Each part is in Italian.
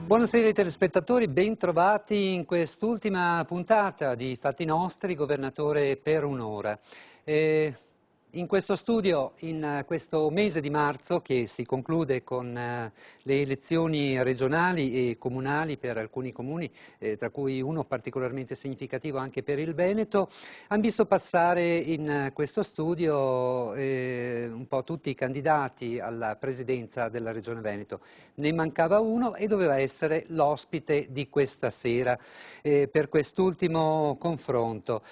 Buonasera ai telespettatori, ben trovati in quest'ultima puntata di Fatti Nostri, Governatore per un'ora. In questo studio, in questo mese di marzo che si conclude con le elezioni regionali e comunali per alcuni comuni, tra cui uno particolarmente significativo anche per il Veneto, hanno visto passare in questo studio un po' tutti i candidati alla presidenza della Regione Veneto. Ne mancava uno e doveva essere l'ospite di questa sera per quest'ultimo confronto.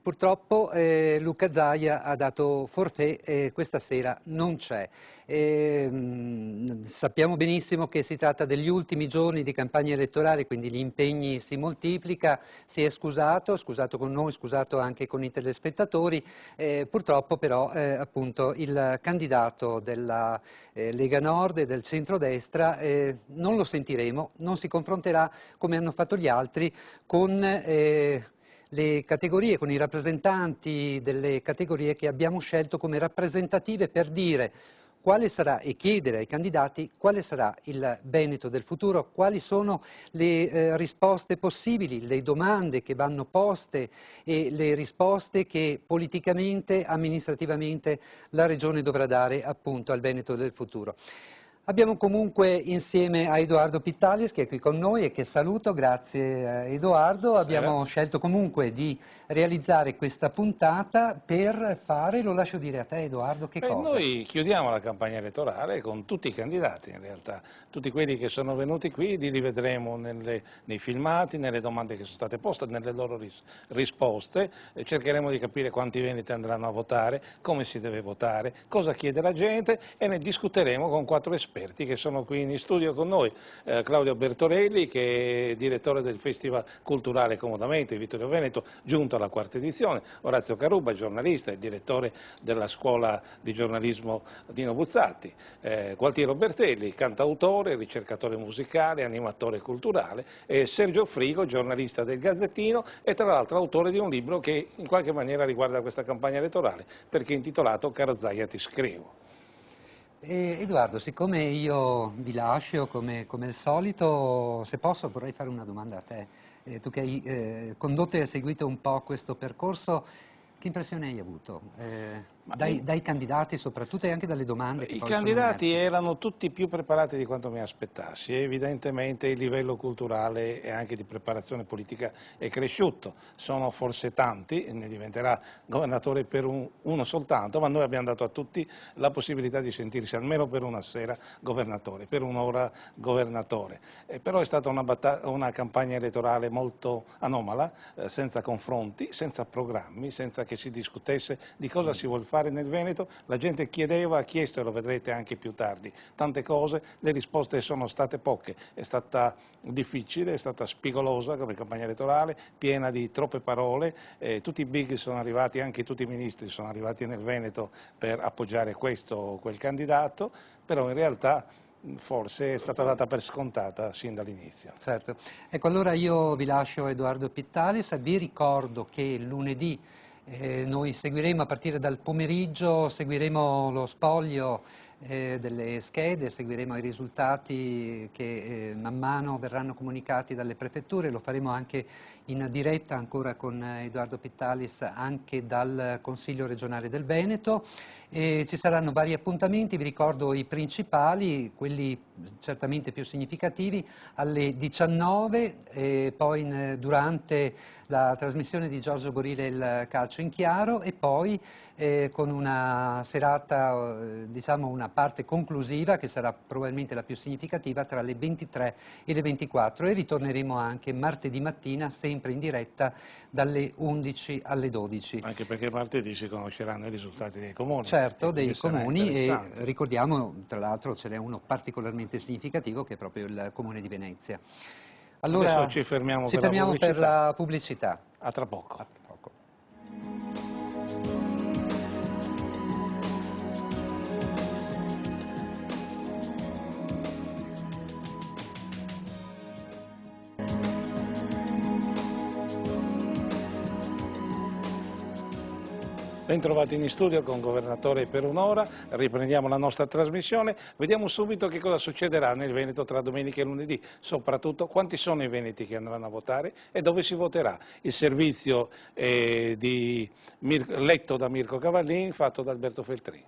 Purtroppo Luca Zaia ha dato forfait e questa sera non c'è. Sappiamo benissimo che si tratta degli ultimi giorni di campagna elettorale, quindi gli impegni si moltiplica, si è scusato con noi, scusato anche con i telespettatori. Purtroppo però appunto il candidato della Lega Nord e del centrodestra non lo sentiremo, non si confronterà come hanno fatto gli altri con le categorie, con i rappresentanti delle categorie che abbiamo scelto come rappresentative per dire quale sarà e chiedere ai candidati quale sarà il Veneto del futuro, quali sono le risposte possibili, le domande che vanno poste e le risposte che politicamente, amministrativamente la Regione dovrà dare appunto al Veneto del futuro. Abbiamo comunque insieme a Edoardo Pittalis che è qui con noi e che saluto, grazie Edoardo. Abbiamo scelto comunque di realizzare questa puntata per fare, lo lascio dire a te Edoardo, che cosa? Noi chiudiamo la campagna elettorale con tutti i candidati in realtà, tutti quelli che sono venuti qui li rivedremo nei filmati, nelle domande che sono state poste, nelle loro risposte, cercheremo di capire quanti veneti andranno a votare, come si deve votare, cosa chiede la gente e ne discuteremo con 4 esperti che sono qui in studio con noi. Claudio Bertorelli che è direttore del Festival Culturale Comodamente Vittorio Veneto, giunto alla 4ª edizione, Orazio Caruba, giornalista e direttore della scuola di giornalismo Dino Buzzati, Gualtiero Bertelli, cantautore, ricercatore musicale, animatore culturale, e Sergio Frigo, giornalista del Gazzettino e tra l'altro autore di un libro che in qualche maniera riguarda questa campagna elettorale perché è intitolato Caro Zaia ti scrivo. Edoardo, siccome io vi lascio come al solito, se posso vorrei fare una domanda a te. Tu che hai condotto e hai seguito un po' questo percorso, che impressione hai avuto dai candidati soprattutto e anche dalle domande che I poi sono candidati emerse? erano tutti più preparati di quanto mi aspettassi, evidentemente il livello culturale e anche di preparazione politica è cresciuto, sono forse tanti, ne diventerà governatore per uno soltanto, ma noi abbiamo dato a tutti la possibilità di sentirsi almeno per una sera governatore, per un'ora governatore. Però è stata una campagna elettorale molto anomala, senza confronti, senza programmi, senza che si discutesse di cosa si vuol fare nel Veneto. La gente ha chiesto, e lo vedrete anche più tardi, tante cose, le risposte sono state poche, è stata difficile, è stata spigolosa come campagna elettorale, piena di troppe parole, tutti i big sono arrivati, anche tutti i ministri sono arrivati nel Veneto per appoggiare questo o quel candidato, però in realtà forse è stata data per scontata sin dall'inizio. Certo. Ecco, allora io vi lascio Edoardo Pittalis, vi ricordo che lunedì noi seguiremo a partire dal pomeriggio, seguiremo lo spoglio delle schede, seguiremo i risultati che man mano verranno comunicati dalle prefetture, lo faremo anche in diretta ancora con Edoardo Pittalis anche dal Consiglio regionale del Veneto. Ci saranno vari appuntamenti, vi ricordo i principali, quelli certamente più significativi, alle 19, poi durante la trasmissione di Giorgio Borile il Calcio in Chiaro e poi con una serata, diciamo una parte conclusiva che sarà probabilmente la più significativa tra le 23 e le 24 e ritorneremo anche martedì mattina sempre in diretta dalle 11 alle 12. Anche perché martedì si conosceranno i risultati dei comuni. Certo, dei comuni e interessante. ricordiamo, tra l'altro ce n'è uno particolarmente significativo che è proprio il Comune di Venezia. Adesso Allora, ci fermiamo ci per la fermiamo per pubblicità. la pubblicità. A tra poco. A tra poco. Bentrovati in studio con Governatore per un'ora, riprendiamo la nostra trasmissione, vediamo subito che cosa succederà nel Veneto tra domenica e lunedì, soprattutto quanti sono i veneti che andranno a votare e dove si voterà. Il servizio letto da Mirko Cavallin, fatto da Alberto Feltrin.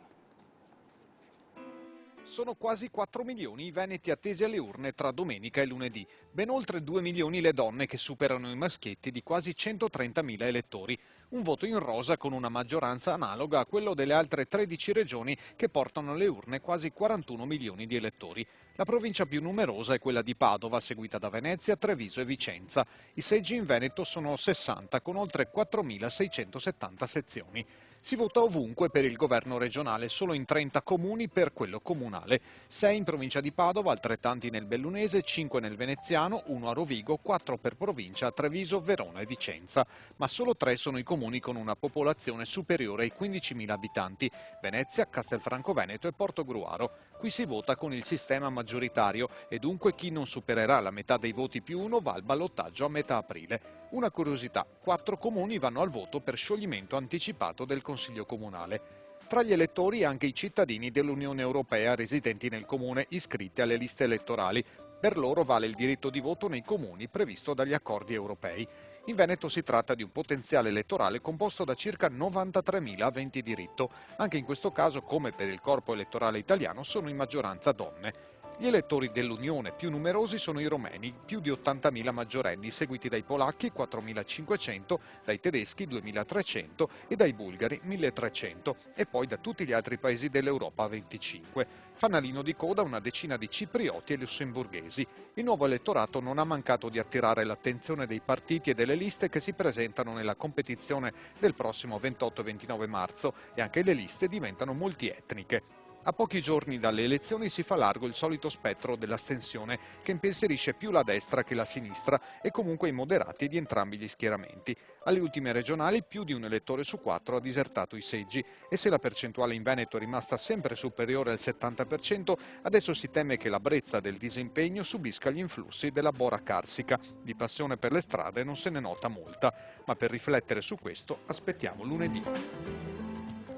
Sono quasi 4 milioni i veneti attesi alle urne tra domenica e lunedì, ben oltre 2 milioni le donne che superano i maschietti di quasi 130.000 elettori. Un voto in rosa con una maggioranza analoga a quello delle altre 13 regioni che portano alle urne quasi 41 milioni di elettori. La provincia più numerosa è quella di Padova, seguita da Venezia, Treviso e Vicenza. I seggi in Veneto sono 60 con oltre 4.670 sezioni. Si vota ovunque per il governo regionale, solo in 30 comuni per quello comunale. 6 in provincia di Padova, altrettanti nel Bellunese, 5 nel Veneziano, 1 a Rovigo, 4 per provincia a Treviso, Verona e Vicenza. Ma solo 3 sono i comuni con una popolazione superiore ai 15.000 abitanti: Venezia, Castelfranco Veneto e Portogruaro. Qui si vota con il sistema maggioritario e dunque chi non supererà la metà dei voti più uno va al ballottaggio a metà aprile. Una curiosità: 4 comuni vanno al voto per scioglimento anticipato del Consiglio Comunale. Tra gli elettori anche i cittadini dell'Unione Europea residenti nel comune iscritti alle liste elettorali. Per loro vale il diritto di voto nei comuni previsto dagli accordi europei. In Veneto si tratta di un potenziale elettorale composto da circa 93.000 aventi diritto. Anche in questo caso, come per il corpo elettorale italiano, sono in maggioranza donne. Gli elettori dell'Unione più numerosi sono i romeni, più di 80.000 maggiorenni, seguiti dai polacchi 4.500, dai tedeschi 2.300 e dai bulgari 1.300 e poi da tutti gli altri paesi dell'Europa 25. Fanalino di coda una decina di ciprioti e lussemburghesi. Il nuovo elettorato non ha mancato di attirare l'attenzione dei partiti e delle liste che si presentano nella competizione del prossimo 28 e 29 marzo e anche le liste diventano multietniche. A pochi giorni dalle elezioni si fa largo il solito spettro dell'astensione che impensierisce più la destra che la sinistra e comunque i moderati di entrambi gli schieramenti. Alle ultime regionali più di un elettore su 4 ha disertato i seggi e se la percentuale in Veneto è rimasta sempre superiore al 70%, adesso si teme che la brezza del disimpegno subisca gli influssi della bora carsica. Di passione per le strade non se ne nota molta, ma per riflettere su questo aspettiamo lunedì.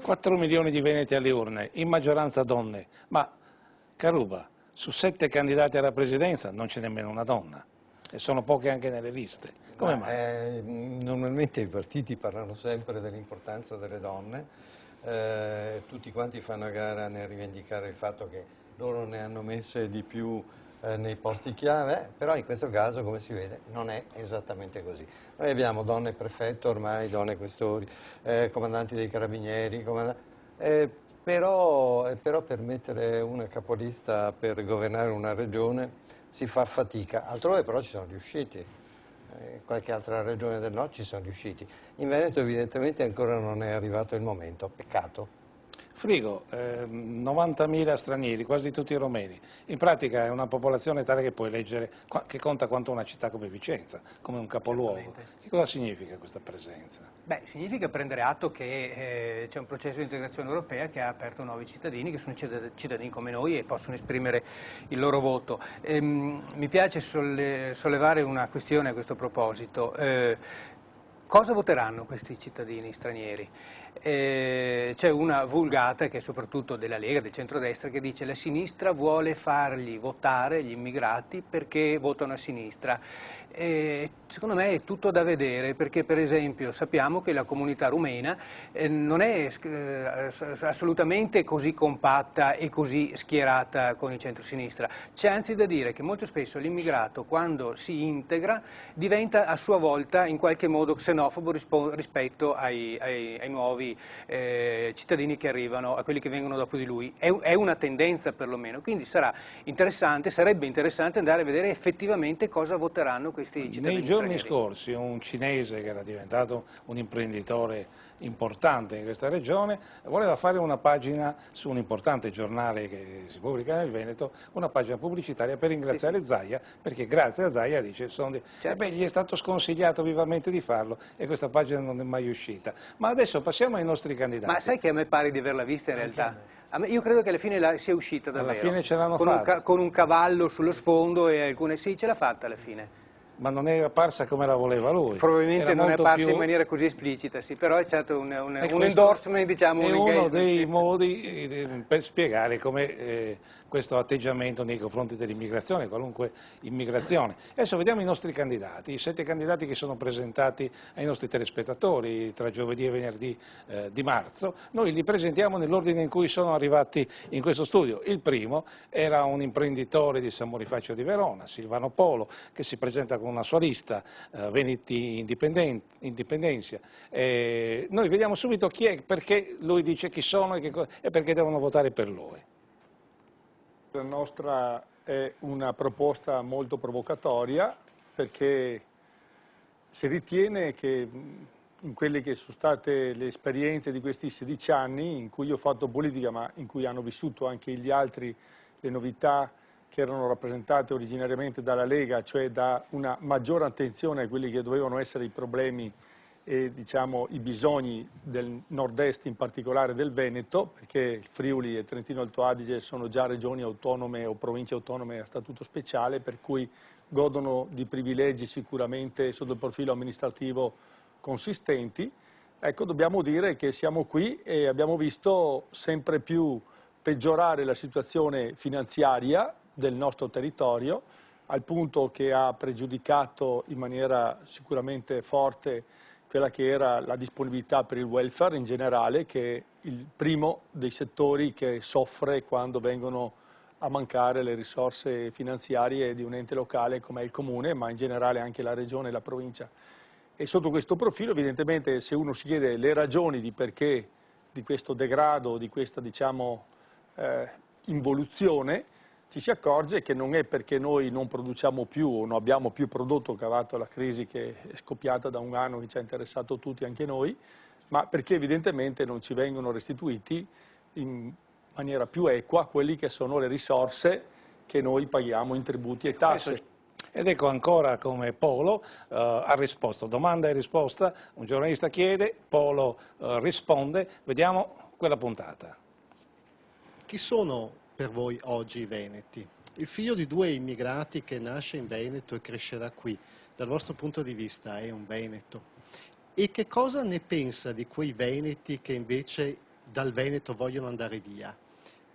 4 milioni di veneti alle urne, in maggioranza donne, ma Caruba, su 7 candidati alla presidenza non c'è nemmeno una donna e sono poche anche nelle liste. Come mai? Normalmente i partiti parlano sempre dell'importanza delle donne, tutti quanti fanno a gara nel rivendicare il fatto che loro ne hanno messe di più nei posti chiave, però in questo caso, come si vede, non è esattamente così. Noi abbiamo donne prefetto ormai, donne questori, comandanti dei carabinieri, però per mettere una capolista per governare una regione si fa fatica, altrove però ci sono riusciti. Qualche altra regione del nord ci sono riusciti. In Veneto evidentemente ancora non è arrivato il momento, peccato. Frigo, 90.000 stranieri, quasi tutti romeni. In pratica è una popolazione tale che puoi eleggere, che conta quanto una città come Vicenza, come un capoluogo. Certamente. Che cosa significa questa presenza? Beh, significa prendere atto che c'è un processo di integrazione europea che ha aperto nuovi cittadini, che sono cittadini come noi e possono esprimere il loro voto. Mi piace sollevare una questione a questo proposito. Cosa voteranno questi cittadini stranieri? C'è una vulgata che è soprattutto della Lega, del centrodestra, che dice che la sinistra vuole fargli votare gli immigrati perché votano a sinistra. Secondo me è tutto da vedere, perché per esempio sappiamo che la comunità rumena non è assolutamente così compatta e così schierata con il centro-sinistra. C'è anzi da dire che molto spesso l'immigrato, quando si integra, diventa a sua volta in qualche modo xenofobo rispetto ai nuovi cittadini che arrivano, a quelli che vengono dopo di lui. È una tendenza perlomeno, quindi sarebbe interessante andare a vedere effettivamente cosa voteranno questi cittadini Nei giorni stranieri. scorsi un cinese che era diventato un imprenditore importante in questa regione voleva fare una pagina su un importante giornale che si pubblica nel Veneto, una pagina pubblicitaria per ringraziare Zaia, perché grazie a Zaia, dice, certo. Gli è stato sconsigliato vivamente di farlo e questa pagina non è mai uscita. Ma adesso passiamo ai nostri candidati. Ma sai che a me pare di averla vista in realtà? Io credo che alla fine sia uscita davvero. Alla fine ce l'hanno fatta. Con un cavallo sullo sfondo e alcune... Sì, ce l'ha fatta alla fine. ma non è apparsa come la voleva lui. Probabilmente Era non è molto apparsa più... in maniera così esplicita, sì, però è stato un questo endorsement, diciamo, è un uno engagement. dei modi per spiegare come questo atteggiamento nei confronti dell'immigrazione, qualunque immigrazione. Adesso vediamo i nostri candidati, i 7 candidati che sono presentati ai nostri telespettatori tra giovedì e venerdì di marzo. Noi li presentiamo nell'ordine in cui sono arrivati in questo studio. Il primo era un imprenditore di San Bonifacio di Verona, Silvano Polo, che si presenta con una sua lista, Veneti Indipendencia. Noi vediamo subito chi è, perché lui dice chi sono e perché devono votare per lui. La nostra è una proposta molto provocatoria, perché si ritiene che in quelle che sono state le esperienze di questi 16 anni in cui io ho fatto politica, ma in cui hanno vissuto anche gli altri, le novità che erano rappresentate originariamente dalla Lega, cioè da una maggiore attenzione a quelli che dovevano essere i problemi e diciamo, i bisogni del nord-est, in particolare del Veneto, perché il Friuli e Trentino Alto Adige sono già regioni autonome o province autonome a statuto speciale, per cui godono di privilegi sicuramente sotto il profilo amministrativo consistenti. Ecco, dobbiamo dire che siamo qui e abbiamo visto sempre più peggiorare la situazione finanziaria del nostro territorio, al punto che ha pregiudicato in maniera sicuramente forte quella che era la disponibilità per il welfare in generale, che è il primo dei settori che soffre quando vengono a mancare le risorse finanziarie di un ente locale come è il comune, ma in generale anche la regione e la provincia. E sotto questo profilo, evidentemente, se uno si chiede le ragioni di perché di questo degrado, di questa, diciamo, involuzione, ci si accorge che non è perché noi non produciamo più o non abbiamo più prodotto cavato la crisi che è scoppiata da un anno, che ci ha interessato tutti, anche noi, ma perché evidentemente non ci vengono restituiti in maniera più equa quelli che sono le risorse che noi paghiamo in tributi e tasse. Ed ecco ancora come Polo ha risposto, domanda e risposta, un giornalista chiede, Polo risponde, vediamo quella puntata. Chi sono per voi oggi i veneti? Il figlio di 2 immigrati che nasce in Veneto e crescerà qui, dal vostro punto di vista è un veneto? E che cosa ne pensa di quei veneti che invece dal Veneto vogliono andare via?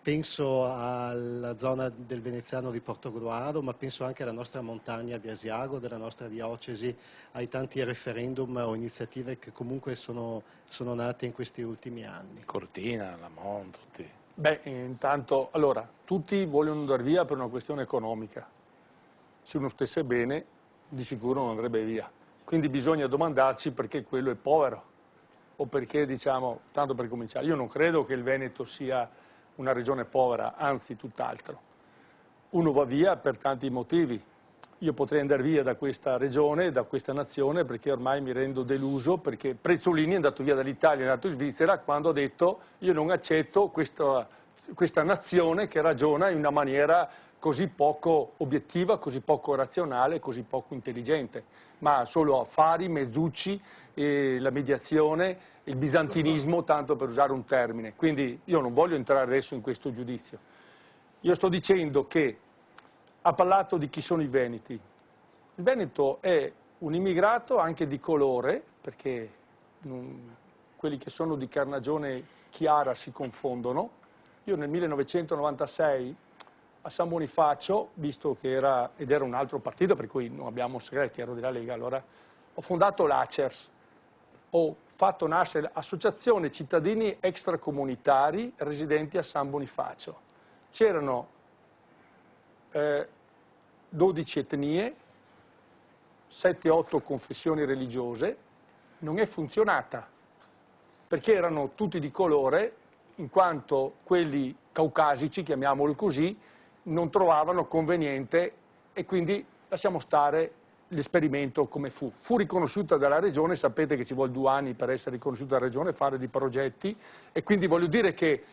Penso alla zona del veneziano di Portogruaro, ma penso anche alla nostra montagna di Asiago, della nostra diocesi, ai tanti referendum o iniziative che comunque sono nate in questi ultimi anni. Cortina, Lamont, tutti. Beh, intanto, allora, tutti vogliono andare via per una questione economica. Se uno stesse bene, di sicuro non andrebbe via. Quindi bisogna domandarci perché quello è povero, o perché, diciamo, tanto per cominciare, io non credo che il Veneto sia una regione povera, anzi tutt'altro. Uno va via per tanti motivi. Io potrei andare via da questa regione, da questa nazione, perché ormai mi rendo deluso, perché Prezzolini è andato via dall'Italia, è andato in Svizzera, quando ha detto io non accetto questa nazione che ragiona in una maniera così poco obiettiva, così poco razionale, così poco intelligente, ma solo affari, mezzucci, la mediazione, il bizantinismo, tanto per usare un termine. Quindi io non voglio entrare adesso in questo giudizio. Io sto dicendo che ha parlato di chi sono i veneti. Il Veneto è un immigrato anche di colore, perché quelli che sono di carnagione chiara si confondono. Io nel 1996 a San Bonifacio, visto che era un altro partito, per cui non abbiamo segreti, ero della Lega, allora ho fondato l'ACERS, ho fatto nascere l'Associazione Cittadini Extracomunitari Residenti a San Bonifacio. C'erano 12 etnie, 7-8 confessioni religiose, non è funzionata, perché erano tutti di colore, in quanto quelli caucasici, chiamiamoli così, non trovavano conveniente e quindi lasciamo stare l'esperimento come fu. Fu riconosciuta dalla Regione, sapete che ci vuole 2 anni per essere riconosciuta dalla Regione, fare dei progetti, e quindi voglio dire che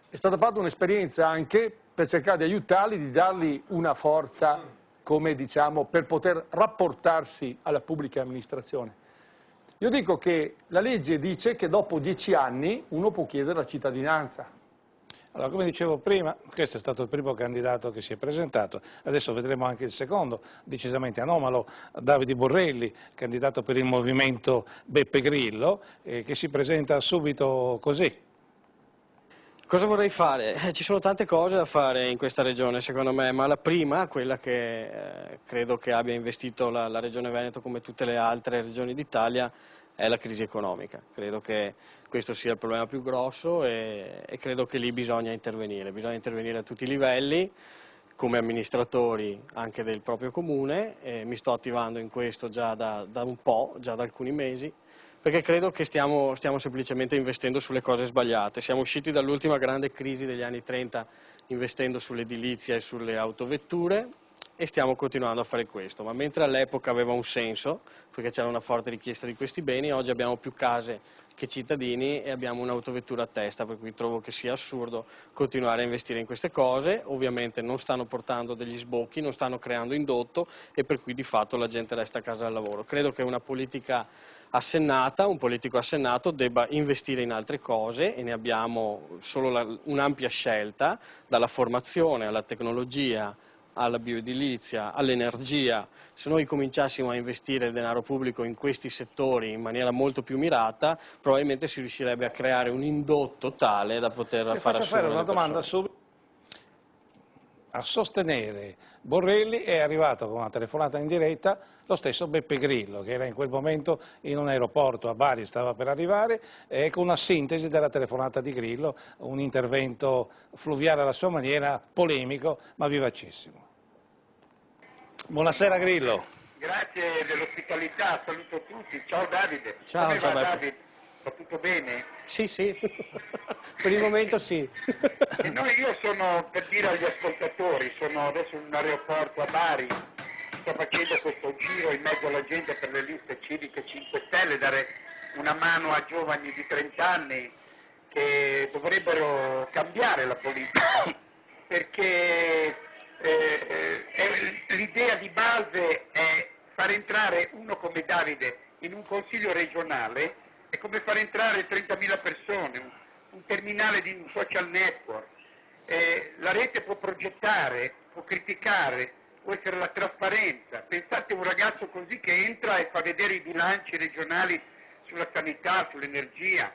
è stata fatta un'esperienza anche per cercare di aiutarli, di dargli una forza, come diciamo, per poter rapportarsi alla pubblica amministrazione. Io dico che la legge dice che dopo 10 anni uno può chiedere la cittadinanza. Allora, come dicevo prima, questo è stato il primo candidato che si è presentato, adesso vedremo anche il secondo, decisamente anomalo, Davide Borrelli, candidato per il movimento Beppe Grillo, che si presenta subito così. Cosa vorrei fare? Ci sono tante cose da fare in questa regione secondo me, ma la prima, quella che credo che abbia investito la regione Veneto come tutte le altre regioni d'Italia, è la crisi economica. Credo che questo sia il problema più grosso e credo che lì bisogna intervenire a tutti i livelli, come amministratori anche del proprio comune, e mi sto attivando in questo già da un po', già da alcuni mesi, perché credo che stiamo semplicemente investendo sulle cose sbagliate. Siamo usciti dall'ultima grande crisi degli anni 30 investendo sull'edilizia e sulle autovetture e stiamo continuando a fare questo, ma mentre all'epoca aveva un senso, perché c'era una forte richiesta di questi beni, oggi abbiamo più case che cittadini e abbiamo un'autovettura a testa, per cui trovo che sia assurdo continuare a investire in queste cose. Ovviamente non stanno portando degli sbocchi, non stanno creando indotto e per cui di fatto la gente resta a casa dal lavoro. Credo che una politica assennata, un politico assennato debba investire in altre cose e ne abbiamo solo un'ampia scelta, dalla formazione alla tecnologia, alla bioedilizia, all'energia. Se noi cominciassimo a investire denaro pubblico in questi settori in maniera molto più mirata, probabilmente si riuscirebbe a creare un indotto tale da poter far assumere una domanda subito. A sostenere Borrelli è arrivato con una telefonata in diretta lo stesso Beppe Grillo, che era in quel momento in un aeroporto a Bari, stava per arrivare, e con una sintesi della telefonata di Grillo, un intervento fluviale alla sua maniera, polemico ma vivacissimo. Buonasera Grillo. Grazie dell'ospitalità, saluto tutti, ciao Davide. Ciao, come ciao va Beppe. Davide? Va tutto bene? Sì, sì, per il momento sì. Io sono, per dire agli ascoltatori, sono adesso in un aeroporto a Bari, sto facendo questo giro in mezzo alla gente per le liste civiche 5 Stelle, dare una mano a giovani di 30 anni che dovrebbero cambiare la politica, perché l'idea di base è far entrare uno come Davide in un consiglio regionale. È come far entrare 30.000 persone, un terminale di un social network. La rete può progettare, può criticare, può essere la trasparenza. Pensate a un ragazzo così che entra e fa vedere i bilanci regionali sulla sanità, sull'energia,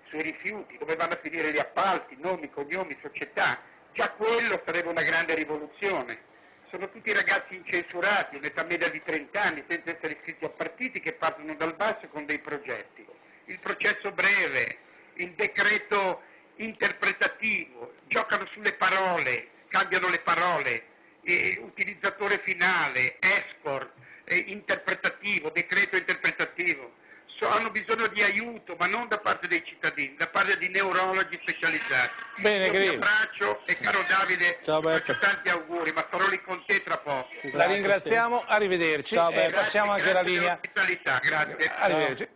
sui rifiuti, dove vanno a finire gli appalti, nomi, cognomi, società. Già quello sarebbe una grande rivoluzione. Sono tutti ragazzi incensurati, un'età media di 30 anni, senza essere iscritti a partiti, che partono dal basso con dei progetti. Il processo breve, il decreto interpretativo, giocano sulle parole, cambiano le parole, utilizzatore finale, escort, interpretativo, decreto interpretativo. Hanno bisogno di aiuto, ma non da parte dei cittadini, da parte di neurologi specializzati. Bene, Io ti abbraccio e caro Davide, ciao, ti faccio tanti auguri, ma sarò lì con te tra poco. La ringraziamo, arrivederci. Ciao, passiamo anche la linea. Grazie. Arrivederci.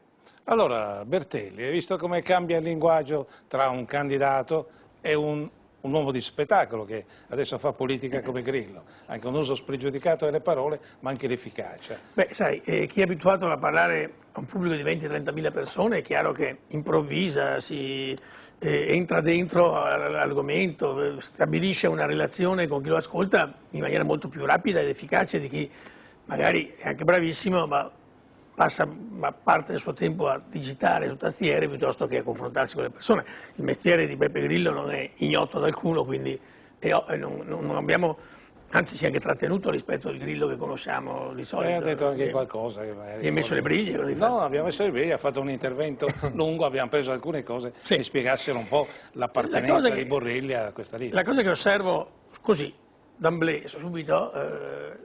Allora, Bertelli, hai visto come cambia il linguaggio tra un candidato e un uomo di spettacolo che adesso fa politica come Grillo, anche un uso spregiudicato delle parole, ma anche l'efficacia. Beh, sai, chi è abituato a parlare a un pubblico di 20-30 mila persone è chiaro che improvvisa, si entra dentro all'argomento, stabilisce una relazione con chi lo ascolta in maniera molto più rapida ed efficace di chi magari è anche bravissimo, ma passa parte del suo tempo a digitare su tastiere piuttosto che a confrontarsi con le persone. Il mestiere di Beppe Grillo non è ignoto ad alcuno, quindi non abbiamo, anzi si è anche trattenuto rispetto al Grillo che conosciamo di solito. Ha detto anche qualcosa. Che magari gli hai messo le briglie? No, abbiamo messo le briglie, ha fatto un intervento lungo, abbiamo preso alcune cose che spiegassero un po' l'appartenenza di Borrelli a questa lista. La cosa che osservo così, d'amblè, subito,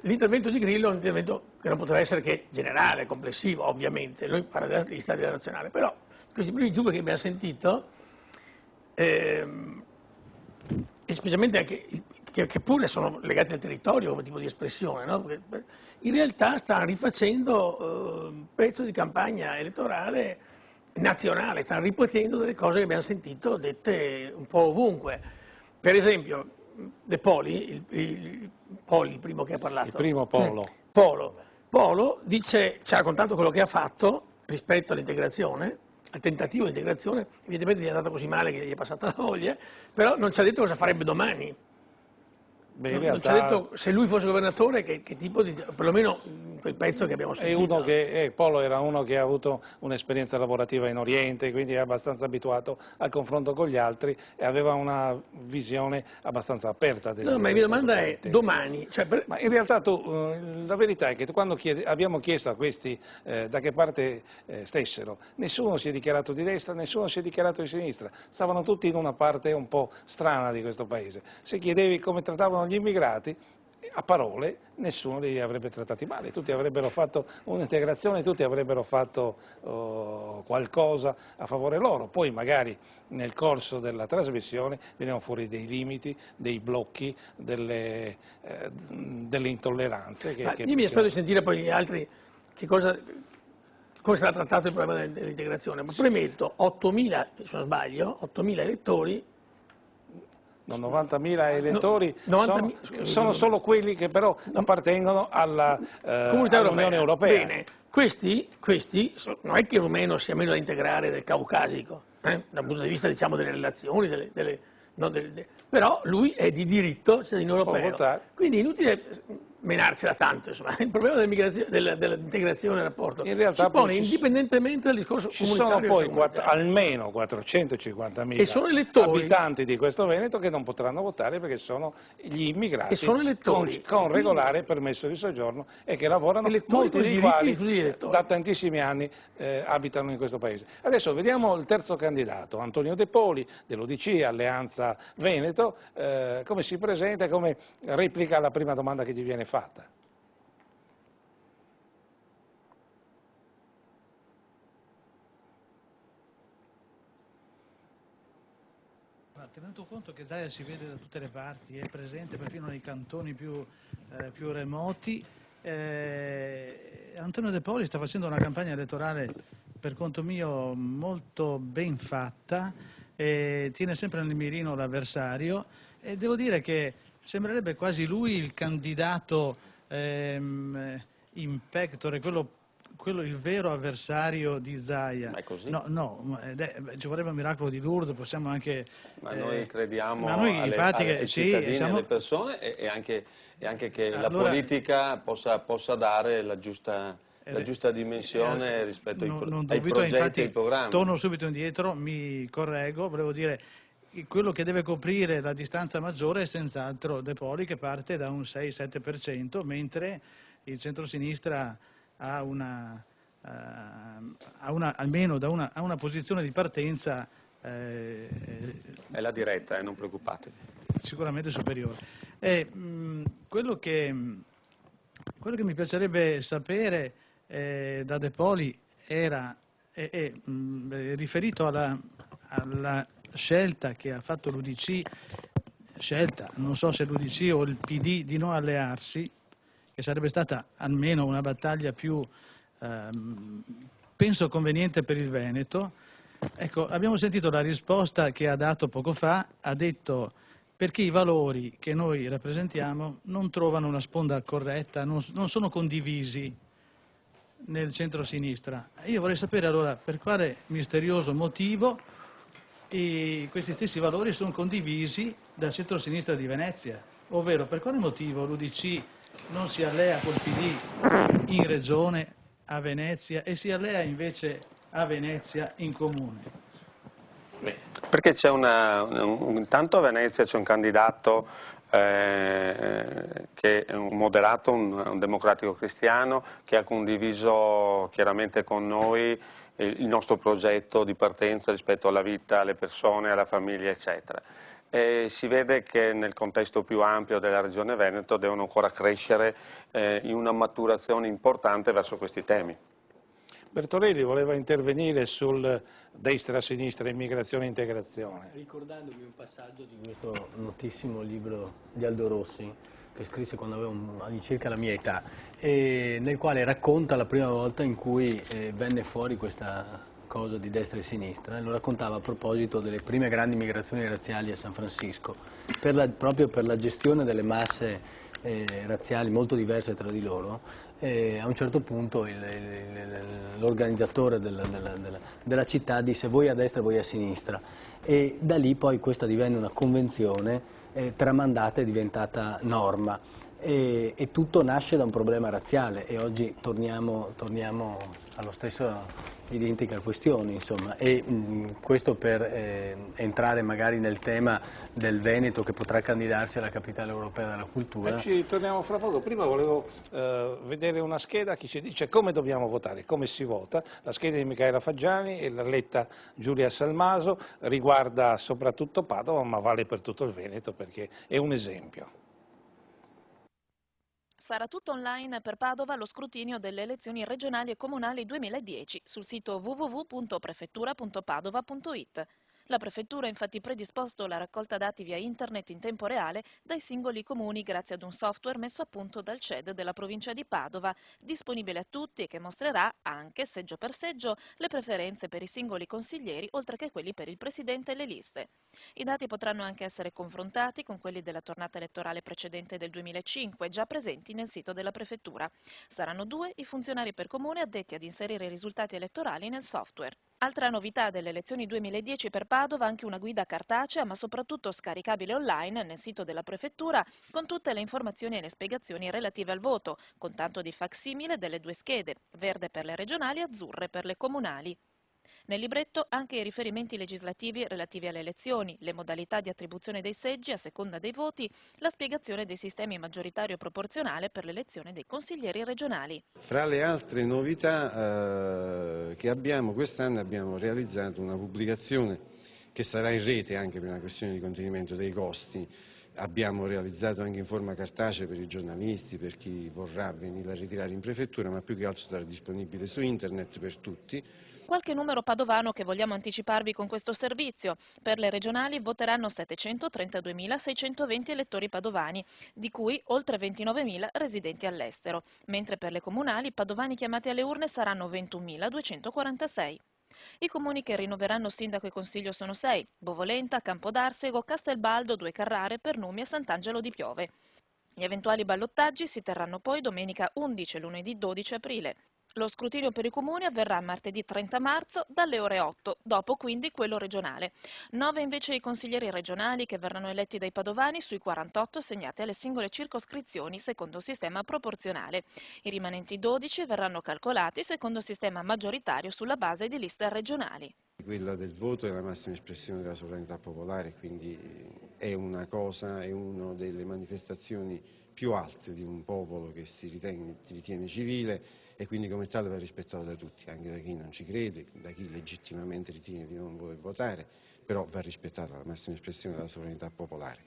l'intervento di Grillo è un intervento che non poteva essere che generale, complessivo, ovviamente. Lui parla della lista nazionale, però questi primi due che abbiamo sentito, e specialmente anche che pure sono legati al territorio come tipo di espressione, no? Perché in realtà stanno rifacendo un pezzo di campagna elettorale nazionale, stanno ripetendo delle cose che abbiamo sentito dette un po' ovunque. Per esempio, De Poli, il primo che ha parlato. Il primo Polo. Polo dice, ci ha raccontato quello che ha fatto rispetto all'integrazione, al tentativo di integrazione, evidentemente gli è andata così male che gli è passata la voglia, però non ci ha detto cosa farebbe domani. Beh, in Non ci realtà ha detto se lui fosse governatore che tipo di, perlomeno quel pezzo che abbiamo sentito. Polo era uno che ha avuto un'esperienza lavorativa in Oriente, quindi è abbastanza abituato al confronto con gli altri e aveva una visione abbastanza aperta. No, ma la mia domanda è domani. Ma in realtà la verità è che quando abbiamo chiesto a questi da che parte stessero, nessuno si è dichiarato di destra, nessuno si è dichiarato di sinistra, stavano tutti in una parte un po' strana di questo paese. Se chiedevi come trattavano gli immigrati, a parole nessuno li avrebbe trattati male, tutti avrebbero fatto un'integrazione, tutti avrebbero fatto qualcosa a favore loro, poi magari nel corso della trasmissione venivano fuori dei limiti, dei blocchi, delle intolleranze. Io mi aspetto di sentire poi gli altri come sarà trattato il problema dell'integrazione, ma premetto 8.000, se non sbaglio, 8.000 elettori. No, 90.000 elettori sono solo quelli che però appartengono all'Unione Europea. Bene, questi non è che il rumeno sia meno da integrare del caucasico, dal punto di vista diciamo delle relazioni, però lui è di diritto cittadino europeo, quindi è inutile menarsela tanto, insomma. Il problema dell'integrazione del rapporto in realtà si pone indipendentemente dal discorso comunitario. Ci sono poi almeno 450.000 abitanti di questo Veneto che non potranno votare perché sono gli immigrati con regolare permesso di soggiorno e che lavorano, molti dei quali da tantissimi anni abitano in questo paese. Adesso vediamo il terzo candidato, Antonio De Poli dell'UDC, Alleanza Veneto, come si presenta e come replica la prima domanda che gli viene fatta. Tenuto conto che Zaia si vede da tutte le parti, è presente perfino nei cantoni più remoti, Antonio De Poli sta facendo una campagna elettorale per conto mio molto ben fatta, tiene sempre nel mirino l'avversario e devo dire che sembrerebbe quasi lui il candidato in pectore, il vero avversario di Zaia. Ma è così? No, ci vorrebbe un miracolo di Lourdes, possiamo anche... Ma noi crediamo ai cittadini, alle persone e anche che la politica possa dare la giusta dimensione rispetto ai progetti e ai programmi. Torno subito indietro, mi correggo, volevo dire... Quello che deve coprire la distanza maggiore è senz'altro De Poli, che parte da un 6-7%, mentre il centrosinistra ha almeno da una posizione di partenza è la diretta, non preoccupatevi. Sicuramente superiore. Quello che mi piacerebbe sapere da De Poli era riferito alla scelta che ha fatto l'UDC, non so se l'UDC o il PD, di non allearsi, che sarebbe stata almeno una battaglia più, penso, conveniente per il Veneto. Ecco, abbiamo sentito la risposta che ha dato poco fa, ha detto perché i valori che noi rappresentiamo non trovano una sponda corretta, non sono condivisi nel centro-sinistra. Io vorrei sapere allora per quale misterioso motivo questi stessi valori sono condivisi dal centro-sinistra di Venezia, ovvero per quale motivo l'UDC non si allea col PD in regione a Venezia e si allea invece a Venezia in comune? Perché c'è intanto a Venezia c'è un candidato che è un moderato, un democratico cristiano, che ha condiviso chiaramente con noi il nostro progetto di partenza rispetto alla vita, alle persone, alla famiglia, eccetera. E si vede che nel contesto più ampio della Regione Veneto devono ancora crescere in una maturazione importante verso questi temi. Bertorelli voleva intervenire sul destra-sinistra, immigrazione e integrazione. Ricordandomi un passaggio di questo notissimo libro di Aldo Rossi, che scrisse quando avevo all'incirca la mia età, e nel quale racconta la prima volta in cui venne fuori questa cosa di destra e sinistra, e lo raccontava a proposito delle prime grandi migrazioni razziali a San Francisco, proprio per la gestione delle masse razziali molto diverse tra di loro. a un certo punto l'organizzatore della città disse voi a destra e voi a sinistra, e da lì poi questa divenne una convenzione tramandata e diventata norma, e tutto nasce da un problema razziale, e oggi torniamo allo stesso identica questione, insomma, e questo per entrare magari nel tema del Veneto, che potrà candidarsi alla capitale europea della cultura. Ci torniamo fra poco. Prima volevo vedere una scheda che ci dice come dobbiamo votare, come si vota. La scheda di Micaela Faggiani e la letta Giulia Salmaso riguarda soprattutto Padova, ma vale per tutto il Veneto perché è un esempio. Sarà tutto online per Padova lo scrutinio delle elezioni regionali e comunali 2010 sul sito www.prefettura.padova.it. La Prefettura ha infatti predisposto la raccolta dati via internet in tempo reale dai singoli comuni grazie ad un software messo a punto dal CED della provincia di Padova, disponibile a tutti e che mostrerà, anche seggio per seggio, le preferenze per i singoli consiglieri oltre che quelli per il Presidente e le liste. I dati potranno anche essere confrontati con quelli della tornata elettorale precedente del 2005, già presenti nel sito della Prefettura. Saranno 2 i funzionari per comune addetti ad inserire i risultati elettorali nel software. Altra novità delle elezioni 2010 per Padova, anche una guida cartacea ma soprattutto scaricabile online nel sito della Prefettura con tutte le informazioni e le spiegazioni relative al voto, con tanto di facsimile delle 2 schede, verde per le regionali e azzurre per le comunali. Nel libretto anche i riferimenti legislativi relativi alle elezioni, le modalità di attribuzione dei seggi a seconda dei voti, la spiegazione dei sistemi maggioritario proporzionale per l'elezione dei consiglieri regionali. Fra le altre novità che abbiamo, quest'anno abbiamo realizzato una pubblicazione che sarà in rete anche per una questione di contenimento dei costi. Abbiamo realizzato anche in forma cartacea per i giornalisti, per chi vorrà venire a ritirare in prefettura, ma più che altro sarà disponibile su internet per tutti. Qualche numero padovano che vogliamo anticiparvi con questo servizio. Per le regionali voteranno 732.620 elettori padovani, di cui oltre 29.000 residenti all'estero, mentre per le comunali padovani chiamati alle urne saranno 21.246. I comuni che rinnoveranno sindaco e consiglio sono 6, Bovolenta, Campodarsego, Castelbaldo, 2 Carrare, Pernumi e Sant'Angelo di Piove. Gli eventuali ballottaggi si terranno poi domenica 11 e lunedì 12 aprile. Lo scrutinio per i comuni avverrà martedì 30 marzo dalle ore 8, dopo quindi quello regionale. 9 invece i consiglieri regionali che verranno eletti dai padovani sui 48 assegnati alle singole circoscrizioni secondo sistema proporzionale. I rimanenti 12 verranno calcolati secondo sistema maggioritario sulla base di liste regionali. Quella del voto è la massima espressione della sovranità popolare, quindi è una delle manifestazioni più alte di un popolo che si ritiene civile, e quindi come tale va rispettato da tutti, anche da chi non ci crede, da chi legittimamente ritiene di non voler votare, però va rispettata la massima espressione della sovranità popolare.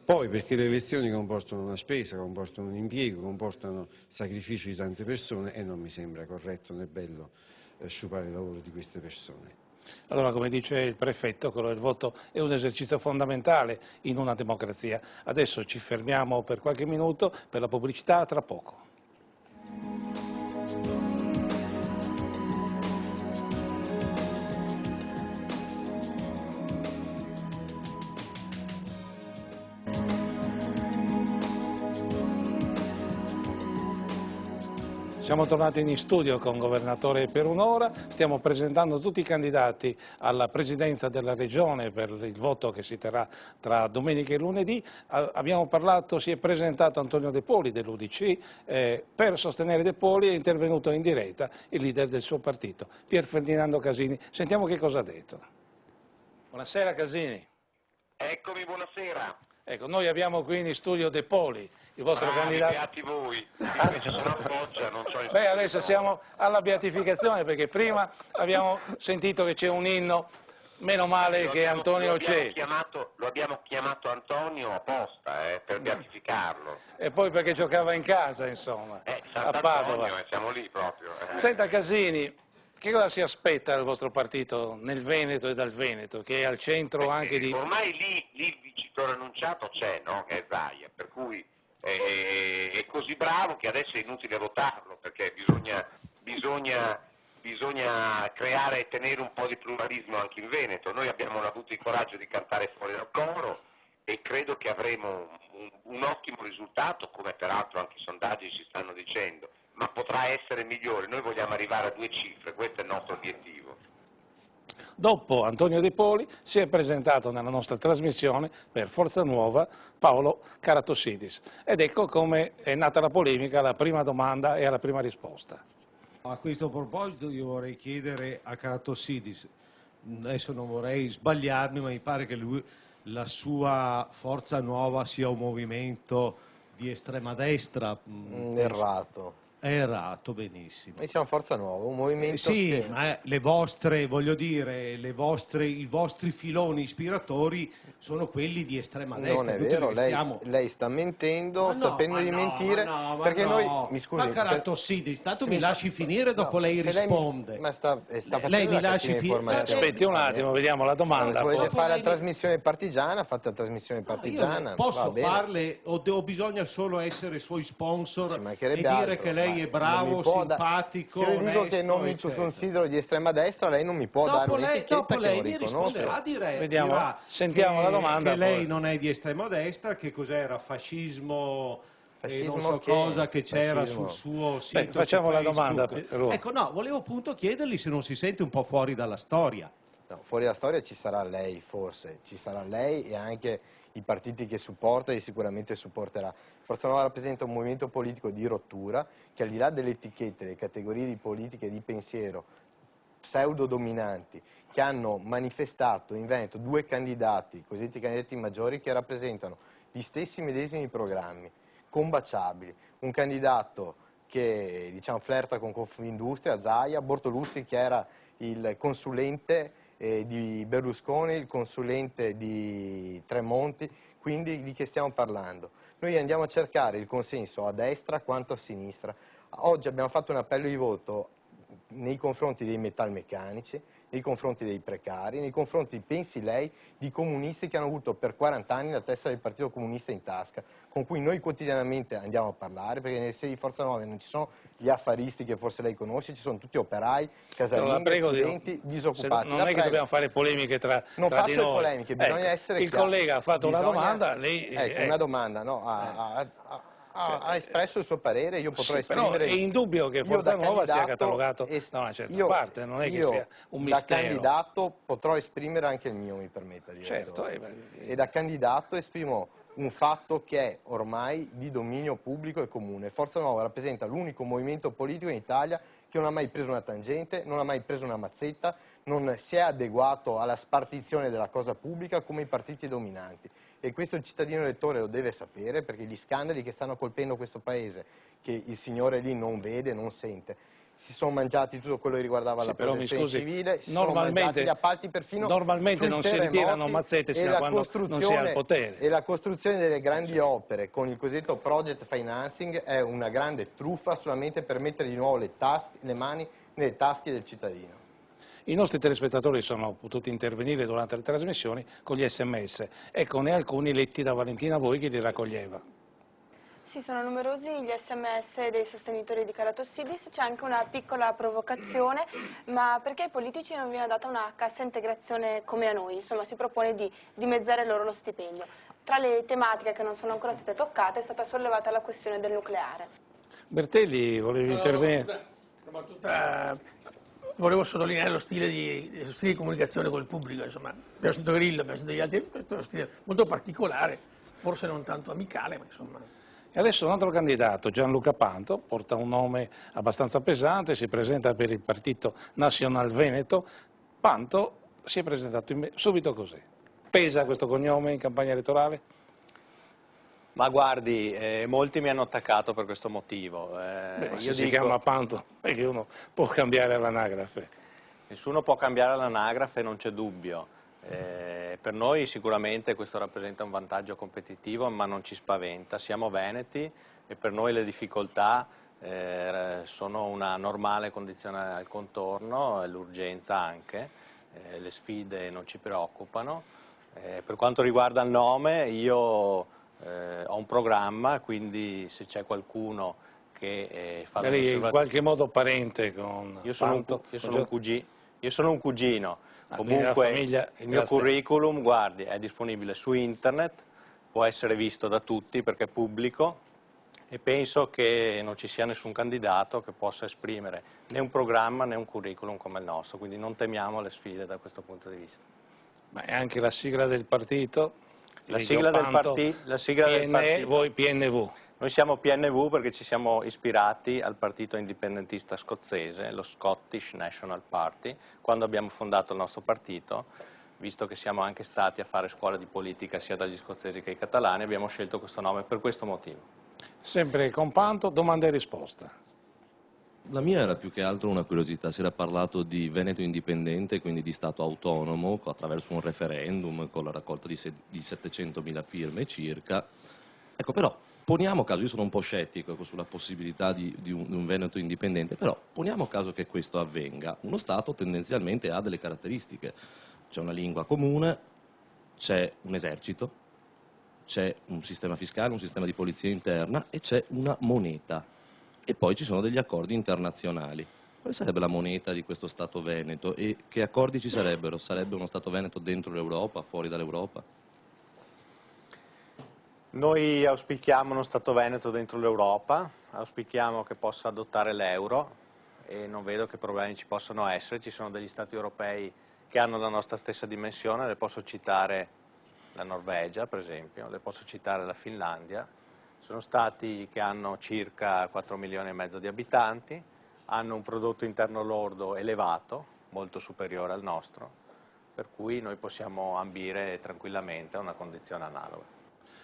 Poi perché le elezioni comportano una spesa, comportano un impiego, comportano sacrifici di tante persone, e non mi sembra corretto né bello sciupare il lavoro di queste persone. Allora, come dice il prefetto, quello del voto è un esercizio fondamentale in una democrazia. Adesso ci fermiamo per qualche minuto per la pubblicità, tra poco. Siamo tornati in studio con Governatore per un'ora, stiamo presentando tutti i candidati alla presidenza della Regione per il voto che si terrà tra domenica e lunedì. Abbiamo parlato, si è presentato Antonio De Poli dell'UDC, per sostenere De Poli è intervenuto in diretta il leader del suo partito, Pier Ferdinando Casini. Sentiamo che cosa ha detto. Buonasera Casini. Eccomi, buonasera. Ecco, noi abbiamo qui in studio De Poli, il vostro candidato. Beati voi, invece sono a Foggia, non so il... Beh, adesso siamo alla beatificazione, perché prima abbiamo sentito che c'è un inno, meno male che Antonio c'è. Lo abbiamo chiamato Antonio apposta, per beatificarlo. E poi perché giocava in casa, insomma, a Padova. Siamo lì proprio. Senta Casini, che cosa si aspetta dal vostro partito nel Veneto e dal Veneto, che è al centro anche di... Ormai lì il vincitore annunciato c'è, no? Che è Zaia, per cui è così bravo che adesso è inutile votarlo, perché bisogna creare e tenere un po' di pluralismo anche in Veneto. Noi abbiamo avuto il coraggio di cantare fuori dal coro e credo che avremo un ottimo risultato, come peraltro anche i sondaggi ci stanno dicendo, ma potrà essere migliore. Noi vogliamo arrivare a 2 cifre, questo è il nostro obiettivo. Dopo Antonio De Poli si è presentato nella nostra trasmissione per Forza Nuova Paolo Karatossidis. Ed ecco come è nata la polemica, la prima domanda e alla prima risposta. A questo proposito io vorrei chiedere a Karatossidis, adesso non vorrei sbagliarmi, ma mi pare che la sua Forza Nuova sia un movimento di estrema destra. Errato. È errato, benissimo. Noi siamo Forza Nuova, un movimento sì, che... ma le vostre, voglio dire, i vostri filoni ispiratori sono quelli di estrema destra. Non è vero, lei sta mentendo, sapendo di mentire, perché noi, mi scusi... Ma Karatossidis, tanto mi lasci finire, dopo lei risponde. Ma sta facendo lei mi lasci finire. Aspetti un attimo, vediamo la domanda. Se volete fare la trasmissione partigiana, fate la trasmissione partigiana. Io posso farle, o bisogna solo essere suoi sponsor e dire che lei è bravo, simpatico, se io dico onesto, che non mi considero di estrema destra, lei non mi può dare un'etichetta che non riconosce. Dirà sentiamo la domanda. Che lei non è di estrema destra, che cos'era, fascismo non so cosa che c'era sul suo sito. Facciamo la domanda. Ecco, no, volevo appunto chiedergli se non si sente un po' fuori dalla storia. No, fuori dalla storia ci sarà lei, forse, ci sarà lei e anche i partiti che supporta e sicuramente supporterà. Forza Nuova rappresenta un movimento politico di rottura che al di là delle etichette, le categorie di politica e di pensiero pseudo-dominanti che hanno manifestato in Veneto 2 candidati, cosiddetti candidati maggiori, che rappresentano gli stessi medesimi programmi, combaciabili. Un candidato che flirta con Confindustria, Zaia, Bortolussi che era il consulente di Berlusconi, il consulente di Tremonti, quindi di che stiamo parlando? Noi andiamo a cercare il consenso a destra quanto a sinistra. Oggi abbiamo fatto un appello di voto nei confronti dei metalmeccanici, nei confronti dei precari, nei confronti, pensi lei, di comunisti che hanno avuto per 40 anni la testa del Partito Comunista in tasca, con cui noi quotidianamente andiamo a parlare, perché nelle sedi di Forza Nuova non ci sono gli affaristi che forse lei conosce, ci sono tutti operai, casalinghe, studenti, disoccupati. Non è che dobbiamo fare polemiche tra non di noi. faccio le polemiche, bisogna essere il chiari. collega ha fatto una domanda, lei... una domanda, no, ha espresso il suo parere, io potrò esprimere... Però è indubbio che Forza Nuova sia catalogato da una certa parte, non è che sia un mistero. Da candidato potrò esprimere anche il mio, mi permetta di dire. Certo. E da candidato esprimo un fatto che è ormai di dominio pubblico e comune. Forza Nuova rappresenta l'unico movimento politico in Italia che non ha mai preso una tangente, non ha mai preso una mazzetta, non si è adeguato alla spartizione della cosa pubblica come i partiti dominanti. E questo il cittadino elettore lo deve sapere, perché gli scandali che stanno colpendo questo Paese, che il signore lì non vede, non sente, si sono mangiati tutto quello che riguardava la protezione civile, si sono mangiati gli appalti perfino normalmente non si ritirano mazzette sino a quando non si è al potere. E la costruzione delle grandi opere con il cosiddetto project financing è una grande truffa solamente per mettere di nuovo le mani nelle tasche del cittadino. I nostri telespettatori sono potuti intervenire durante le trasmissioni con gli sms. Eccone alcuni letti da Valentina Voi che li raccoglieva. Sì, sono numerosi gli sms dei sostenitori di Karatossidis, c'è anche una piccola provocazione, ma perché ai politici non viene data una cassa integrazione come a noi? Insomma, si propone di dimezzare loro lo stipendio. Tra le tematiche che non sono ancora state toccate è stata sollevata la questione del nucleare. Bertelli, volevi intervenire? Volevo sottolineare lo stile di comunicazione col pubblico, insomma, abbiamo sentito Grillo, abbiamo sentito gli altri, questo è uno stile molto particolare, forse non tanto amicale, ma insomma... E adesso un altro candidato, Gianluca Panto, porta un nome abbastanza pesante, si presenta per il Partito Nazional Veneto. Panto si è presentato subito così. Pesa questo cognome in campagna elettorale? Ma guardi, molti mi hanno attaccato per questo motivo. Io si chiama Panto, perché uno può cambiare l'anagrafe. Nessuno può cambiare l'anagrafe, non c'è dubbio. Per noi sicuramente questo rappresenta un vantaggio competitivo, ma non ci spaventa. Siamo veneti e per noi le difficoltà sono una normale condizione al contorno, l'urgenza anche, le sfide non ci preoccupano. Per quanto riguarda il nome, io ho un programma, quindi se c'è qualcuno che fa lei è in qualche modo parente con Panto? Io sono un cugino. Comunque il mio curriculum, guardi, è disponibile su internet, può essere visto da tutti perché è pubblico e penso che non ci sia nessun candidato che possa esprimere né un programma né un curriculum come il nostro, quindi non temiamo le sfide da questo punto di vista. Ma è anche la sigla del partito? La sigla del partito, voi PNV. Noi siamo PNV perché ci siamo ispirati al partito indipendentista scozzese, lo Scottish National Party, quando abbiamo fondato il nostro partito, visto che siamo anche stati a fare scuola di politica sia dagli scozzesi che ai catalani, abbiamo scelto questo nome per questo motivo. Sempre con Panto, domanda e risposta. La mia era più che altro una curiosità, si era parlato di Veneto indipendente, quindi di Stato autonomo, attraverso un referendum con la raccolta di 700.000 firme circa. Ecco, però, poniamo caso, io sono un po' scettico sulla possibilità di un Veneto indipendente, però poniamo caso che questo avvenga. Uno Stato tendenzialmente ha delle caratteristiche, c'è una lingua comune, c'è un esercito, c'è un sistema fiscale, un sistema di polizia interna e c'è una moneta. E poi ci sono degli accordi internazionali. Quale sarebbe la moneta di questo Stato Veneto e che accordi ci sarebbero? Sarebbe uno Stato Veneto dentro l'Europa, fuori dall'Europa? Noi auspichiamo uno Stato Veneto dentro l'Europa, auspichiamo che possa adottare l'euro e non vedo che problemi ci possano essere. Ci sono degli Stati europei che hanno la nostra stessa dimensione, le posso citare la Norvegia per esempio, le posso citare la Finlandia. Sono stati che hanno circa 4 milioni e mezzo di abitanti, hanno un prodotto interno lordo elevato, molto superiore al nostro, per cui noi possiamo ambire tranquillamente a una condizione analoga.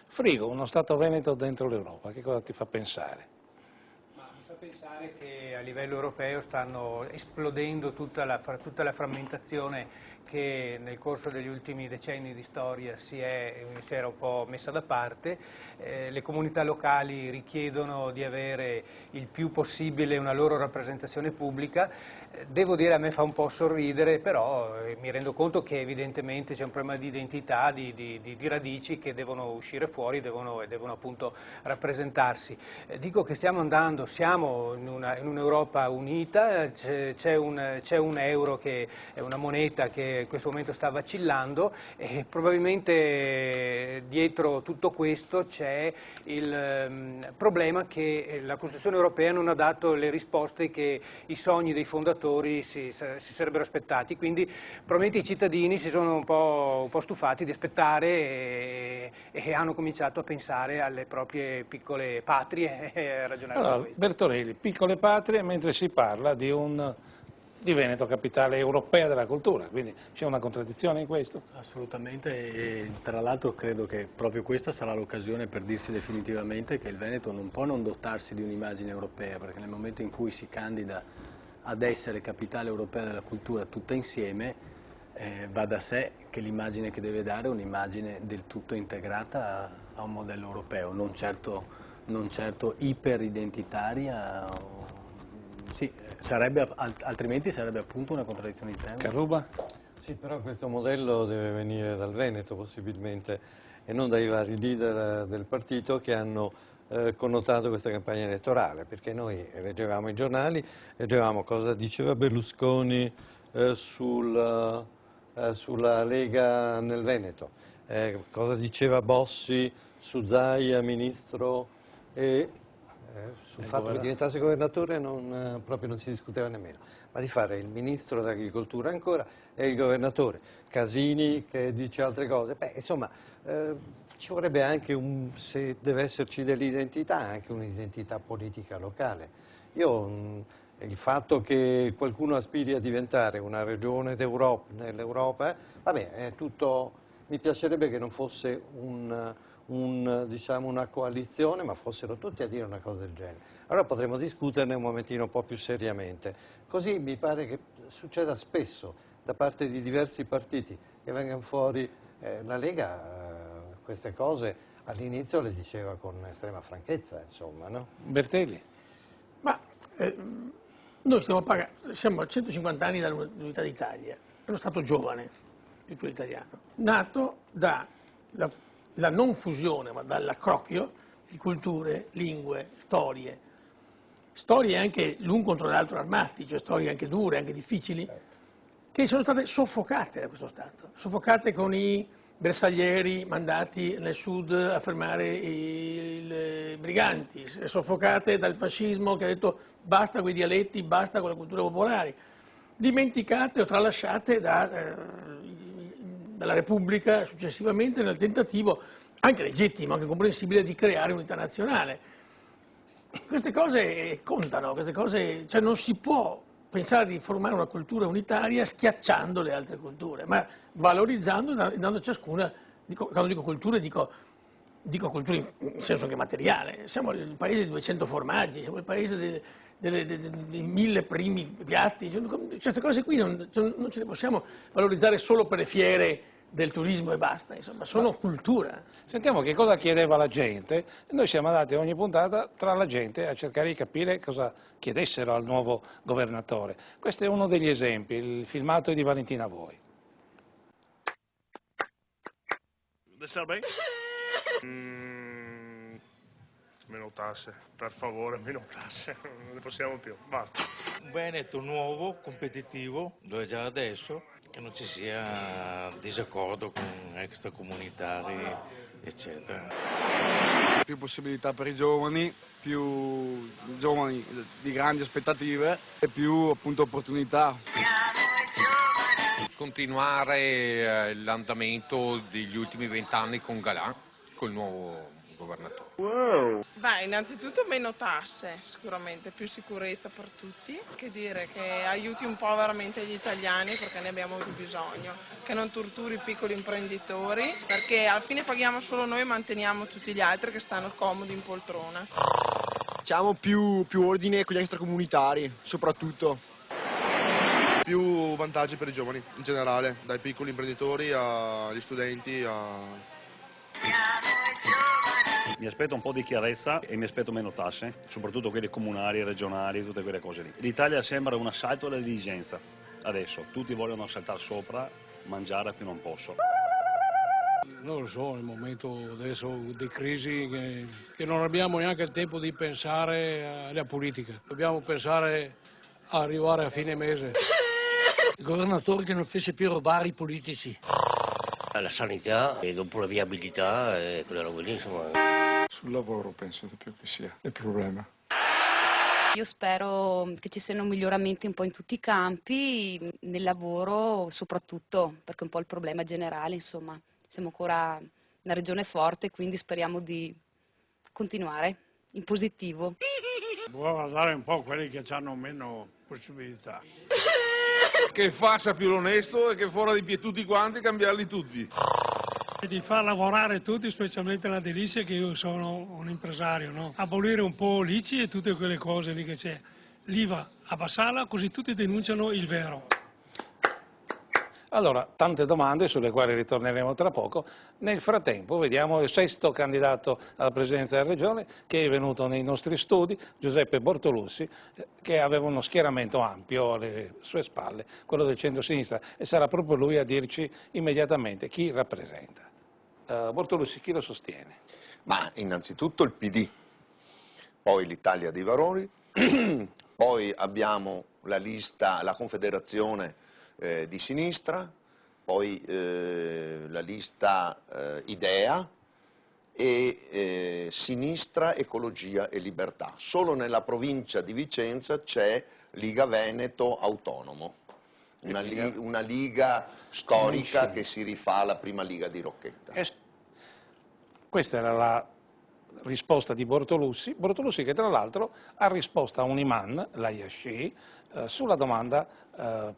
Frigo, uno Stato Veneto dentro l'Europa, che cosa ti fa pensare? Mi fa pensare che a livello europeo stanno esplodendo tutta la frammentazione che nel corso degli ultimi decenni di storia si era un po' messa da parte. Le comunità locali richiedono di avere il più possibile una loro rappresentazione pubblica. Devo dire, a me fa un po' sorridere, però mi rendo conto che evidentemente c'è un problema di identità, di radici che devono uscire fuori, devono appunto rappresentarsi. Dico che siamo in un'Europa unita, c'è un euro che è una moneta che in questo momento sta vacillando e probabilmente dietro tutto questo c'è il problema che la Costituzione europea non ha dato le risposte che i sogni dei fondatori si sarebbero aspettati, quindi probabilmente i cittadini si sono un po' stufati di aspettare e hanno cominciato a pensare alle proprie piccole patrie e a ragionare su questo. Bertorelli, piccole patrie, mentre si parla di Veneto capitale europea della cultura, quindi c'è una contraddizione in questo? Assolutamente, e tra l'altro credo che proprio questa sarà l'occasione per dirsi definitivamente che il Veneto non può non dotarsi di un'immagine europea, perché nel momento in cui si candida ad essere capitale europea della cultura tutta insieme, va da sé che l'immagine che deve dare è un'immagine del tutto integrata a un modello europeo, non certo iperidentitaria. Sì, altrimenti sarebbe appunto una contraddizione interna. Carruba? Sì, però questo modello deve venire dal Veneto possibilmente e non dai vari leader del partito che hanno connotato questa campagna elettorale, perché noi leggevamo i giornali, leggevamo cosa diceva Berlusconi sulla Lega nel Veneto, cosa diceva Bossi su Zaia, ministro, e sul fatto che diventasse governatore proprio non si discuteva nemmeno, ma di fare il ministro dell'agricoltura ancora e il governatore. Casini che dice altre cose. Beh, insomma, ci vorrebbe anche, se deve esserci dell'identità, anche un'identità politica locale. Il fatto che qualcuno aspiri a diventare una regione nell'Europa, vabbè, è tutto, mi piacerebbe che non fosse diciamo una coalizione, ma fossero tutti a dire una cosa del genere. Allora potremmo discuterne un momentino un po' più seriamente. Così mi pare che succeda spesso da parte di diversi partiti che vengano fuori. La Lega queste cose all'inizio le diceva con estrema franchezza, insomma, no? Bertelli? Ma noi siamo a 150 anni dall'unità d'Italia, è uno Stato giovane, il più italiano, nato dalla non fusione, ma dall'accrocchio di culture, lingue, storie anche l'un contro l'altro armati, cioè storie anche dure, anche difficili, che sono state soffocate da questo Stato, soffocate con i bersaglieri mandati nel sud a fermare i briganti, soffocate dal fascismo che ha detto basta con i dialetti, basta con le culture popolari, dimenticate o tralasciate dalla Repubblica successivamente nel tentativo, anche legittimo, anche comprensibile, di creare unità nazionale. Queste cose contano, queste cose, cioè non si può pensare di formare una cultura unitaria schiacciando le altre culture, ma valorizzando e dando a ciascuna, quando dico culture, dico culture in senso anche materiale. Siamo il paese di 200 formaggi, siamo il paese dei 1000 primi piatti, certe cose qui non ce le possiamo valorizzare solo per le fiere del turismo e basta, insomma, sono cultura. Sentiamo che cosa chiedeva la gente e noi siamo andati ogni puntata tra la gente a cercare di capire cosa chiedessero al nuovo governatore. Questo è uno degli esempi, il filmato è di Valentina Voi. Meno tasse, per favore, meno tasse, non ne possiamo più, basta. Un Veneto nuovo, competitivo, lo è già adesso, che non ci sia disaccordo con extracomunitari, eccetera. Più possibilità per i giovani, più giovani di grandi aspettative e più appunto opportunità. Continuare l'andamento degli ultimi 20 anni con Galan, col nuovo governatore. Wow. Beh, innanzitutto meno tasse, sicuramente, più sicurezza per tutti, che dire che aiuti un po' veramente gli italiani perché ne abbiamo avuto bisogno, che non torturi i piccoli imprenditori, perché alla fine paghiamo solo noi e manteniamo tutti gli altri che stanno comodi in poltrona. Diciamo più ordine con gli extracomunitari, soprattutto. Più vantaggi per i giovani in generale, dai piccoli imprenditori agli studenti Mi aspetto un po' di chiarezza e mi aspetto meno tasse, soprattutto quelle comunali, regionali, tutte quelle cose lì. L'Italia sembra un assalto alla diligenza, adesso tutti vogliono saltare sopra, mangiare più non posso. Non lo so, nel momento adesso di crisi che non abbiamo neanche il tempo di pensare alla politica, dobbiamo pensare a arrivare a fine mese. Il governatore che non fece più rubare i politici. La sanità e dopo la viabilità e quelle robe lì, insomma. Sul lavoro penso più che sia il problema. Io spero che ci siano miglioramenti un po' in tutti i campi, nel lavoro soprattutto, perché è un po' il problema generale, insomma. Siamo ancora una regione forte, quindi speriamo di continuare in positivo. Può guardare un po' quelli che hanno meno possibilità. che faccia più l'onesto e che fuori di piedi tutti quanti cambiarli tutti. E di far lavorare tutti, specialmente la delizia, che io sono un impresario, no? Abolire un po' l'ICI e tutte quelle cose lì che c'è. L'IVA, abbassarla così tutti denunciano il vero. Allora, tante domande sulle quali ritorneremo tra poco. Nel frattempo vediamo il sesto candidato alla presidenza della Regione che è venuto nei nostri studi, Giuseppe Bortolussi, che aveva uno schieramento ampio alle sue spalle, quello del centro-sinistra, e sarà proprio lui a dirci immediatamente chi rappresenta. Bortolussi, chi lo sostiene? Ma innanzitutto il PD, poi l'Italia dei Valori, poi abbiamo la lista, la Confederazione di sinistra, poi la lista Idea e Sinistra, Ecologia e Libertà. Solo nella provincia di Vicenza c'è Liga Veneto Autonomo, una liga storica che si rifà alla prima Liga di Rocchetta. Questa era la risposta di Bortolussi che tra l'altro ha risposto a un imam, l'Ayashi, sulla domanda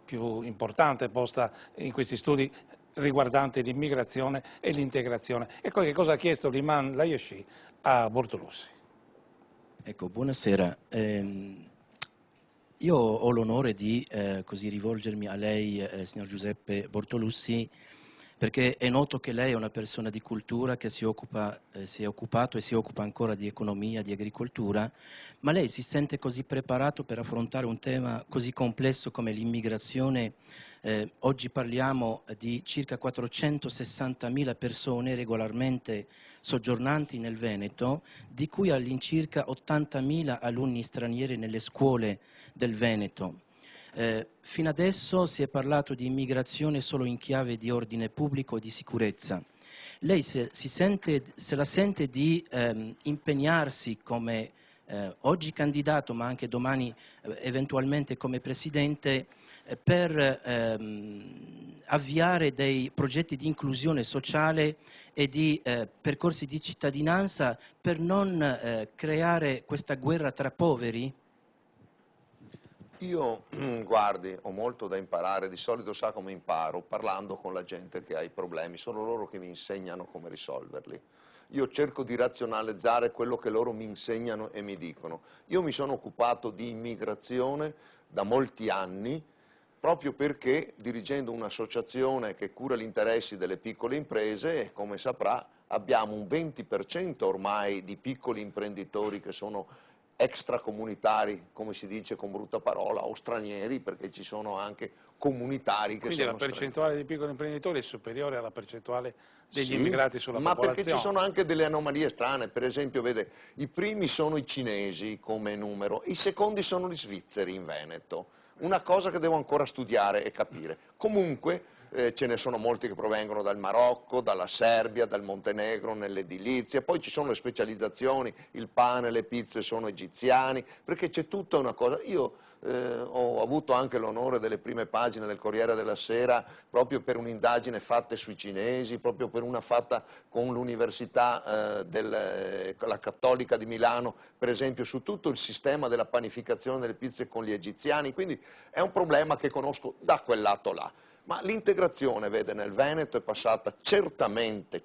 più importante posta in questi studi riguardante l'immigrazione e l'integrazione. Ecco che cosa ha chiesto l'imam l'Ayashi a Bortolussi. Ecco, buonasera. Io ho l'onore di così rivolgermi a lei, signor Giuseppe Bortolussi, perché è noto che lei è una persona di cultura che si è occupato e si occupa ancora di economia, di agricoltura, ma lei si sente così preparato per affrontare un tema così complesso come l'immigrazione. Oggi parliamo di circa 460.000 persone regolarmente soggiornanti nel Veneto, di cui all'incirca 80.000 alunni stranieri nelle scuole del Veneto. Fino adesso si è parlato di immigrazione solo in chiave di ordine pubblico e di sicurezza. Lei se la sente di impegnarsi come oggi candidato, ma anche domani eventualmente come presidente, per avviare dei progetti di inclusione sociale e di percorsi di cittadinanza per non creare questa guerra tra poveri? Io, guardi, ho molto da imparare, di solito sa come imparo, parlando con la gente che ha i problemi, sono loro che mi insegnano come risolverli. Io cerco di razionalizzare quello che loro mi insegnano e mi dicono. Io mi sono occupato di immigrazione da molti anni, proprio perché dirigendo un'associazione che cura gli interessi delle piccole imprese, e come saprà abbiamo un 20% ormai di piccoli imprenditori che sono extracomunitari, come si dice con brutta parola, o stranieri, perché ci sono anche comunitari che Quindi sono la percentuale di piccoli imprenditori è superiore alla percentuale degli immigrati sulla ma popolazione. perché ci sono anche delle anomalie strane, per esempio, vede, i primi sono i cinesi come numero, i secondi sono gli svizzeri in Veneto, una cosa che devo ancora studiare e capire. Comunque ce ne sono molti che provengono dal Marocco, dalla Serbia, dal Montenegro, nell'edilizia, poi ci sono le specializzazioni, il pane, le pizze sono egiziani, perché c'è tutta una cosa. Io ho avuto anche l'onore delle prime pagine del Corriere della Sera proprio per un'indagine fatta sui cinesi, proprio per una fatta con l'Università la Cattolica di Milano, per esempio, su tutto il sistema della panificazione delle pizze con gli egiziani, quindi è un problema che conosco da quel lato là. Ma l'integrazione, vede, nel Veneto è passata certamente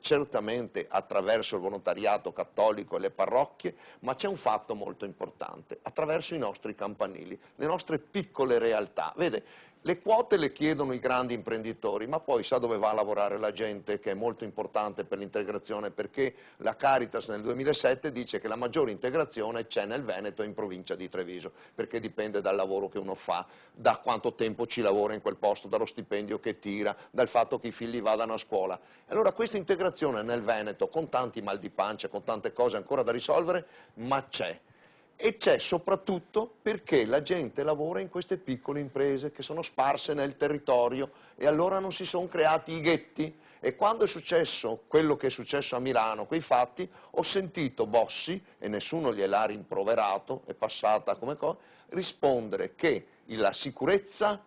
attraverso il volontariato cattolico e le parrocchie, ma c'è un fatto molto importante, attraverso i nostri campanili, le nostre piccole realtà. Vede, le quote le chiedono i grandi imprenditori, ma poi sa dove va a lavorare la gente, che è molto importante per l'integrazione, perché la Caritas nel 2007 dice che la maggiore integrazione c'è nel Veneto e in provincia di Treviso, perché dipende dal lavoro che uno fa, da quanto tempo ci lavora in quel posto, dallo stipendio che tira, dal fatto che i figli vadano a scuola. Allora questa integrazione nel Veneto, con tanti mal di pancia, con tante cose ancora da risolvere, ma c'è. E c'è soprattutto perché la gente lavora in queste piccole imprese che sono sparse nel territorio e allora non si sono creati i ghetti. E quando è successo quello che è successo a Milano, quei fatti, ho sentito Bossi, e nessuno gliel'ha rimproverato, è passata come cosa, rispondere che la sicurezza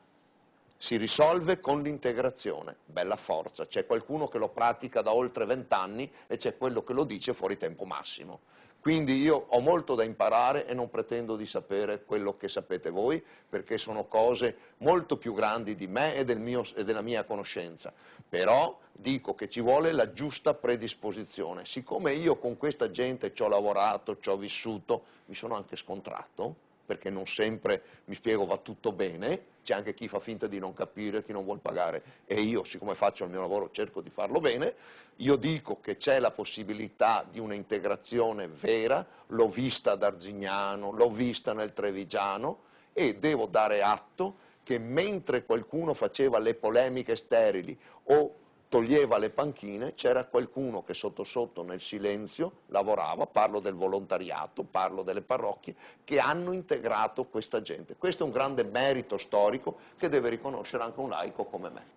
si risolve con l'integrazione. Bella forza, c'è qualcuno che lo pratica da oltre 20 anni e c'è quello che lo dice fuori tempo massimo. Quindi io ho molto da imparare e non pretendo di sapere quello che sapete voi, perché sono cose molto più grandi di me e della mia conoscenza. Però dico che ci vuole la giusta predisposizione. Siccome io con questa gente ci ho lavorato, ci ho vissuto, mi sono anche scontrato, perché non sempre, mi spiego, va tutto bene, c'è anche chi fa finta di non capire, chi non vuol pagare, e io, siccome faccio il mio lavoro, cerco di farlo bene. Io dico che c'è la possibilità di un'integrazione vera, l'ho vista ad Arzignano, l'ho vista nel Trevigiano, e devo dare atto che mentre qualcuno faceva le polemiche sterili o toglieva le panchine, c'era qualcuno che sotto sotto nel silenzio lavorava, parlo del volontariato, parlo delle parrocchie, che hanno integrato questa gente. Questo è un grande merito storico che deve riconoscere anche un laico come me.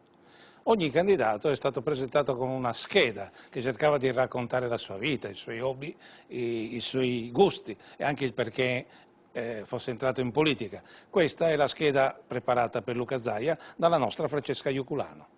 Ogni candidato è stato presentato con una scheda che cercava di raccontare la sua vita, i suoi hobby, i suoi gusti e anche il perché fosse entrato in politica. Questa è la scheda preparata per Luca Zaia dalla nostra Francesca Ioculano.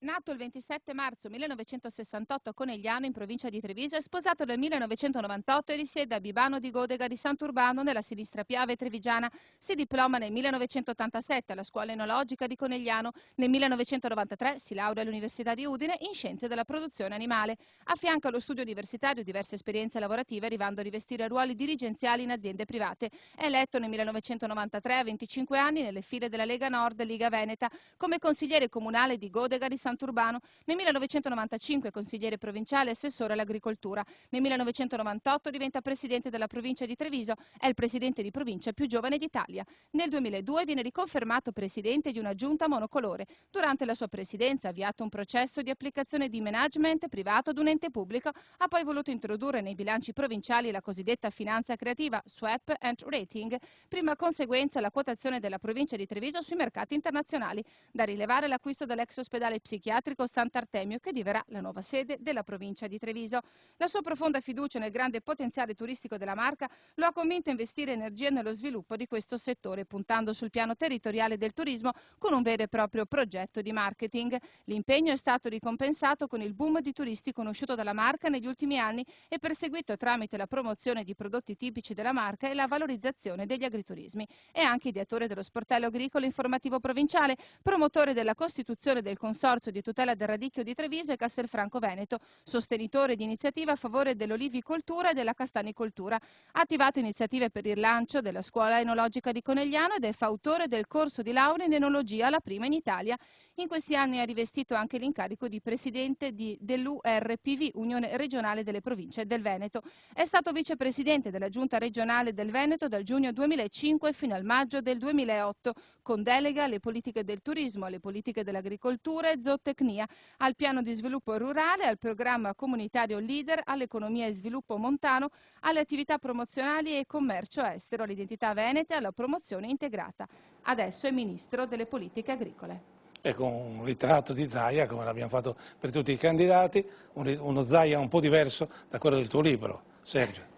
Nato il 27 marzo 1968 a Conegliano, in provincia di Treviso, è sposato nel 1998 e risiede a Bibano di Godega di Sant'Urbano, nella Sinistra Piave trevigiana. Si diploma nel 1987 alla Scuola Enologica di Conegliano. Nel 1993 si laurea all'Università di Udine in Scienze della Produzione Animale. Affianca allo studio universitario diverse esperienze lavorative, arrivando a rivestire ruoli dirigenziali in aziende private. È eletto nel 1993 a 25 anni nelle file della Lega Nord e Liga Veneta come consigliere comunale di Godega di Sant'Urbano. Sant'Urbano, nel 1995 consigliere provinciale e assessore all'agricoltura. Nel 1998 diventa presidente della provincia di Treviso, è il presidente di provincia più giovane d'Italia. Nel 2002 viene riconfermato presidente di una giunta monocolore. Durante la sua presidenza ha avviato un processo di applicazione di management privato ad un ente pubblico, ha poi voluto introdurre nei bilanci provinciali la cosiddetta finanza creativa, swap and rating, prima conseguenza la quotazione della provincia di Treviso sui mercati internazionali. Da rilevare l'acquisto dell'ex ospedale psichiatrico Sant'Artemio, che diverrà la nuova sede della provincia di Treviso. La sua profonda fiducia nel grande potenziale turistico della Marca lo ha convinto a investire energie nello sviluppo di questo settore, puntando sul piano territoriale del turismo con un vero e proprio progetto di marketing. L'impegno è stato ricompensato con il boom di turisti conosciuto dalla Marca negli ultimi anni e perseguito tramite la promozione di prodotti tipici della Marca e la valorizzazione degli agriturismi. È anche ideatore dello sportello agricolo informativo provinciale, promotore della costituzione del Consorzio di tutela del radicchio di Treviso e Castelfranco Veneto, sostenitore di iniziative a favore dell'olivicoltura e della castanicoltura. Ha attivato iniziative per il lancio della scuola enologica di Conegliano ed è fautore del corso di laurea in enologia, la prima in Italia. In questi anni ha rivestito anche l'incarico di presidente dell'URPV, Unione Regionale delle Province del Veneto. È stato vicepresidente della Giunta regionale del Veneto dal giugno 2005 fino al maggio del 2008, con delega alle politiche del turismo, alle politiche dell'agricoltura e zootecnia, al piano di sviluppo rurale, al programma comunitario Leader, all'economia e sviluppo montano, alle attività promozionali e commercio estero, all'identità venete e alla promozione integrata. Adesso è ministro delle politiche agricole. Ecco un ritratto di Zaia, come l'abbiamo fatto per tutti i candidati, uno Zaia un po' diverso da quello del tuo libro, Sergio.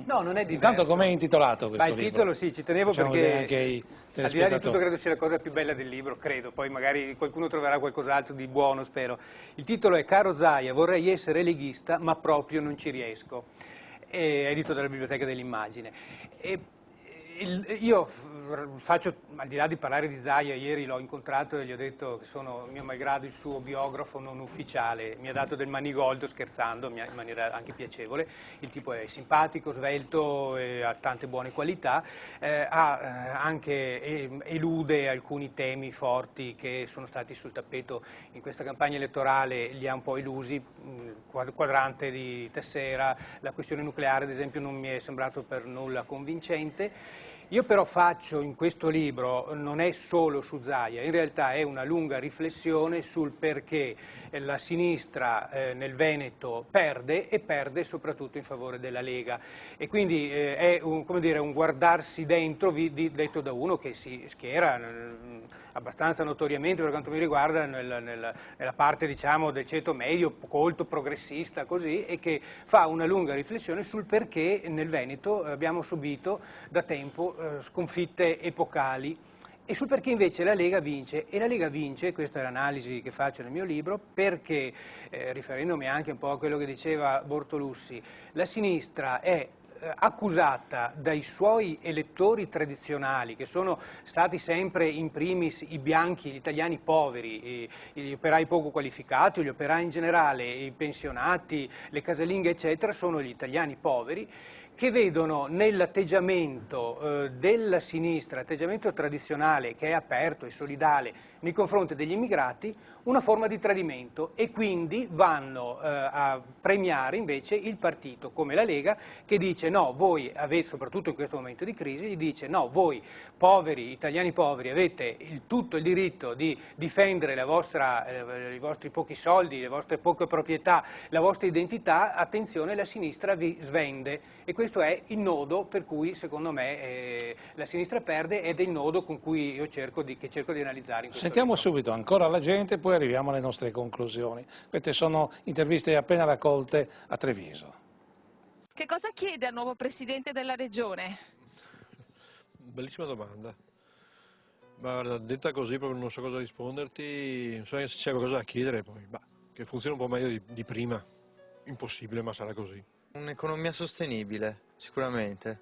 No, non è diverso. Intanto come è intitolato questo libro? Ma il titolo sì, ci tenevo Facciamo perché anche al di là di tutto credo sia la cosa più bella del libro, credo, poi magari qualcuno troverà qualcos'altro di buono, spero. Il titolo è Caro Zaia, vorrei essere leghista ma proprio non ci riesco, è edito dalla Biblioteca dell'Immagine. Io faccio, al di là di parlare di Zaia, ieri l'ho incontrato e gli ho detto che sono, mio malgrado, il suo biografo non ufficiale, mi ha dato del manigoldo scherzando, in maniera anche piacevole, il tipo è simpatico, svelto, ha tante buone qualità, elude alcuni temi forti che sono stati sul tappeto in questa campagna elettorale, li ha un po' elusi, il quadrante di Tessera, la questione nucleare ad esempio non mi è sembrato per nulla convincente. Io però faccio in questo libro, non è solo su Zaia, in realtà è una lunga riflessione sul perché la sinistra nel Veneto perde e perde soprattutto in favore della Lega e quindi è un guardarsi dentro, detto da uno che si schiera abbastanza notoriamente per quanto mi riguarda nella parte diciamo del ceto medio, colto, progressista così e che fa una lunga riflessione sul perché nel Veneto abbiamo subito da tempo sconfitte epocali e sul perché invece la Lega vince, e la Lega vince, questa è l'analisi che faccio nel mio libro, perché, riferendomi anche un po' a quello che diceva Bortolussi, la sinistra è accusata dai suoi elettori tradizionali, che sono stati sempre in primis i bianchi, gli italiani poveri, gli operai poco qualificati, gli operai in generale, i pensionati, le casalinghe, sono gli italiani poveri, che vedono nell'atteggiamento della sinistra, atteggiamento tradizionale che è aperto e solidale nei confronti degli immigrati, una forma di tradimento e quindi vanno a premiare invece il partito come la Lega che dice no, voi avete, soprattutto in questo momento di crisi, gli dice no, voi poveri, italiani poveri, avete tutto il diritto di difendere i vostri pochi soldi, le vostre poche proprietà, la vostra identità, attenzione, la sinistra vi svende e questo è il nodo per cui secondo me la sinistra perde ed è il nodo con cui io cerco di analizzare in questo Sentiamo subito ancora la gente, poi arriviamo alle nostre conclusioni. Queste sono interviste appena raccolte a Treviso. Che cosa chiede al nuovo presidente della regione? Bellissima domanda. Ma guarda, detta così proprio non so cosa risponderti, non so se c'è qualcosa da chiedere poi, che funzioni un po' meglio di prima. Impossibile, ma sarà così. Un'economia sostenibile, sicuramente.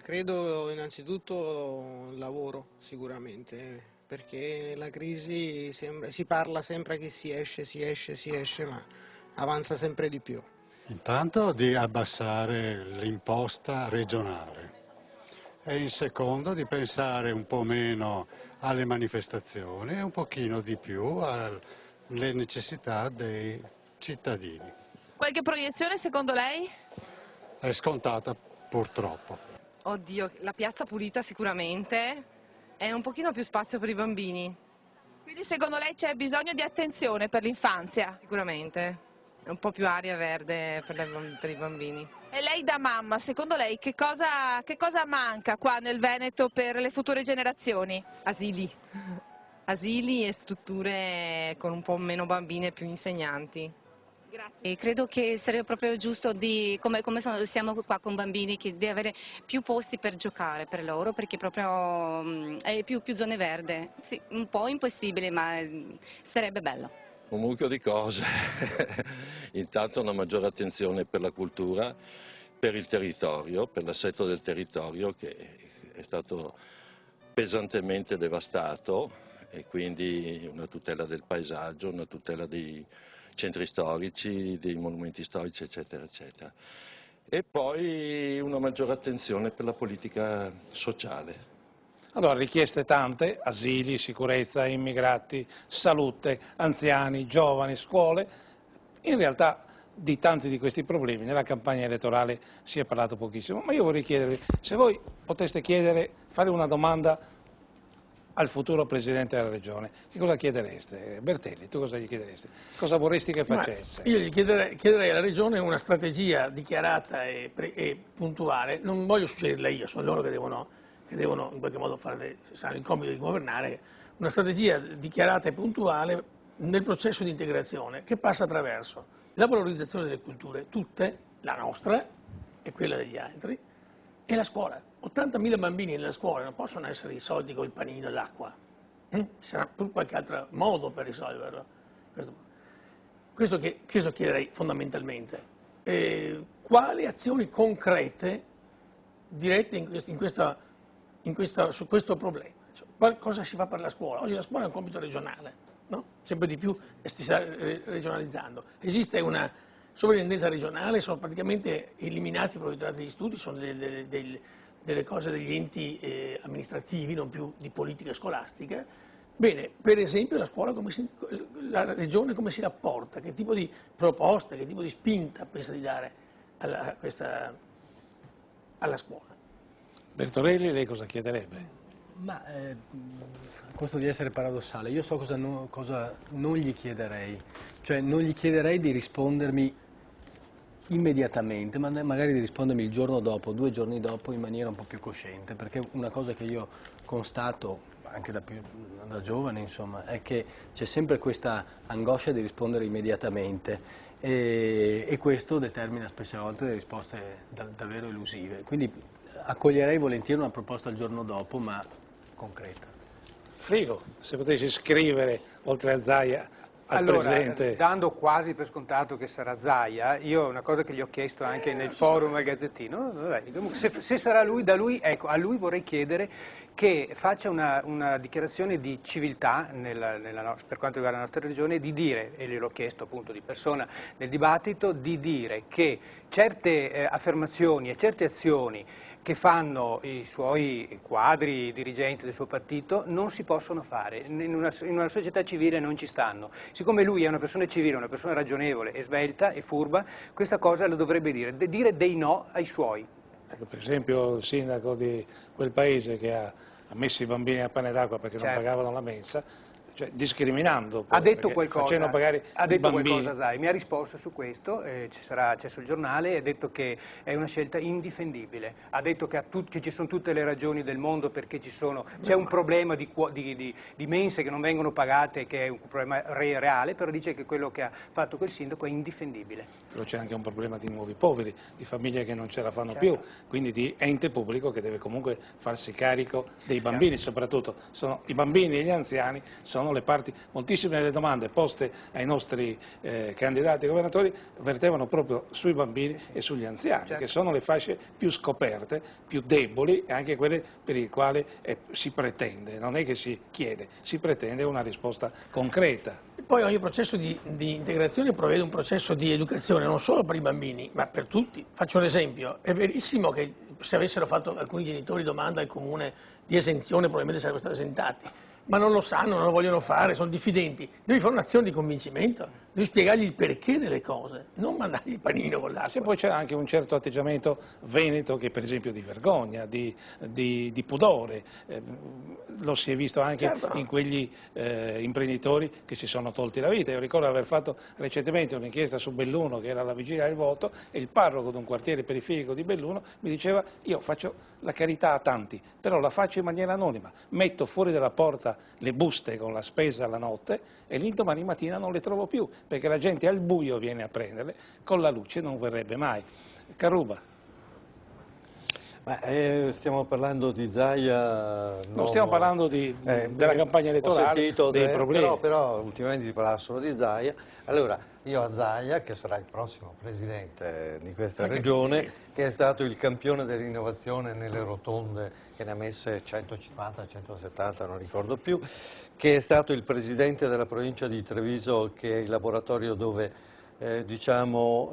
Credo innanzitutto il lavoro, sicuramente. Perché la crisi si parla sempre che si esce, ma avanza sempre di più. Intanto di abbassare l'imposta regionale e in secondo di pensare un po' meno alle manifestazioni e un pochino di più le necessità dei cittadini. Qualche proiezione secondo lei? È scontata purtroppo. Oddio, la piazza pulita sicuramente, è un pochino più spazio per i bambini. Quindi secondo lei c'è bisogno di attenzione per l'infanzia? Sicuramente, è un po' più aria verde per i bambini. E lei da mamma, secondo lei che cosa manca qua nel Veneto per le future generazioni? Asili. Asili e strutture con un po' meno bambini e più insegnanti. E credo che sarebbe proprio giusto, siamo qua con bambini, di avere più posti per giocare per loro, perché proprio è più zone verde. Sì, un po' impossibile, ma sarebbe bello. Un mucchio di cose. Intanto una maggiore attenzione per la cultura, per il territorio, per l'assetto del territorio che è stato pesantemente devastato, e quindi una tutela del paesaggio, una tutela dei centri storici, dei monumenti storici, eccetera, eccetera. E poi una maggiore attenzione per la politica sociale. Allora, richieste tante: asili, sicurezza, immigrati, salute, anziani, giovani, scuole. In realtà di tanti di questi problemi nella campagna elettorale si è parlato pochissimo, ma io vorrei chiedervi, se voi poteste fare una domanda al futuro Presidente della Regione, che cosa chiedereste? Bertelli, tu cosa gli chiederesti? Cosa vorresti che facesse? Io gli chiederei alla Regione una strategia dichiarata e puntuale. Non voglio suggerirla io, sono loro che devono in qualche modo sanno il compito di governare. Una strategia dichiarata e puntuale nel processo di integrazione, che passa attraverso la valorizzazione delle culture, tutte, la nostra e quella degli altri, e la scuola. 80.000 bambini nella scuola non possono essere risolti con il panino e l'acqua. Ci sarà qualche altro modo per risolverlo. Questo chiederei fondamentalmente. Quali azioni concrete dirette su questo problema? Cosa si fa per la scuola? Oggi la scuola è un compito regionale, no? Sempre di più si sta regionalizzando. Esiste una sovrintendenza regionale, sono praticamente eliminati i provveditorati degli studi, sono delle cose degli enti amministrativi, non più di politica scolastica. Bene, per esempio la Regione come si rapporta, che tipo di proposte, che tipo di spinta pensa di dare alla scuola? Bertorelli, lei cosa chiederebbe? Ma a costo di essere paradossale, io so cosa non gli chiederei, cioè non gli chiederei di rispondermi immediatamente, ma magari di rispondermi il giorno dopo, 2 giorni dopo, in maniera un po' più cosciente, perché una cosa che io constato anche da giovane, insomma, è che c'è sempre questa angoscia di rispondere immediatamente e questo determina spesse volte delle risposte davvero elusive. Quindi accoglierei volentieri una proposta il giorno dopo, ma concreta. Frigo, se potessi scrivere oltre a Zaia al Presidente. Dando quasi per scontato che sarà Zaia, io una cosa che gli ho chiesto anche nel forum al Gazzettino, se sarà lui, ecco, a lui vorrei chiedere che faccia una dichiarazione di civiltà per quanto riguarda la nostra regione, di dire, e gliel'ho chiesto appunto di persona nel dibattito, di dire che certe affermazioni e certe azioni che fanno i suoi quadri dirigenti del suo partito non si possono fare, in una società civile non ci stanno. Siccome lui è una persona civile, una persona ragionevole e svelta e furba, questa cosa lo dovrebbe dire dei no ai suoi. Ecco, per esempio il sindaco di quel paese che ha messo i bambini a pane d'acqua perché non pagavano la mensa, cioè discriminando. Ha detto qualcosa, facendo pagare i bambini. Zai, mi ha risposto su questo, c'è sul giornale, ha detto che è una scelta indifendibile, ha detto che ci sono tutte le ragioni del mondo perché c'è un problema di mense che non vengono pagate, che è un problema reale, però dice che quello che ha fatto quel sindaco è indifendibile. Però c'è anche un problema di nuovi poveri, di famiglie che non ce la fanno più, quindi di ente pubblico che deve comunque farsi carico dei bambini, soprattutto i bambini e gli anziani sono le parti. Moltissime delle domande poste ai nostri candidati governatori vertevano proprio sui bambini e sugli anziani, che sono le fasce più scoperte, più deboli e anche quelle per le quali si pretende, non è che si chiede, si pretende una risposta concreta. E poi ogni processo di integrazione prevede un processo di educazione non solo per i bambini, ma per tutti. Faccio un esempio, è verissimo che se avessero fatto alcuni genitori domanda al comune di esenzione probabilmente sarebbero stati esentati. ma non lo sanno, non lo vogliono fare, sono diffidenti. Devi fare un'azione di convincimento, devi spiegargli il perché delle cose, non mandargli il panino con l'acqua. Sì, poi c'è anche un certo atteggiamento veneto che per esempio di vergogna, di pudore, lo si è visto anche in quegli imprenditori che si sono tolti la vita. Io ricordo aver fatto recentemente un'inchiesta su Belluno, che era alla vigilia del voto, e il parroco di un quartiere periferico di Belluno mi diceva: io faccio la carità a tanti, però la faccio in maniera anonima, metto fuori dalla porta le buste con la spesa la notte e l'indomani mattina non le trovo più, perché la gente al buio viene a prenderle, con la luce non verrebbe mai. Caruba. Ma, stiamo parlando di Zaia? Non stiamo parlando della campagna elettorale, dei problemi. Però ultimamente si parla solo di Zaia. Allora, io a Zaia, che sarà il prossimo presidente di questa regione, che è stato il campione dell'innovazione nelle rotonde, che ne ha messe 150, 170, non ricordo più, che è stato il presidente della provincia di Treviso, che è il laboratorio dove, diciamo,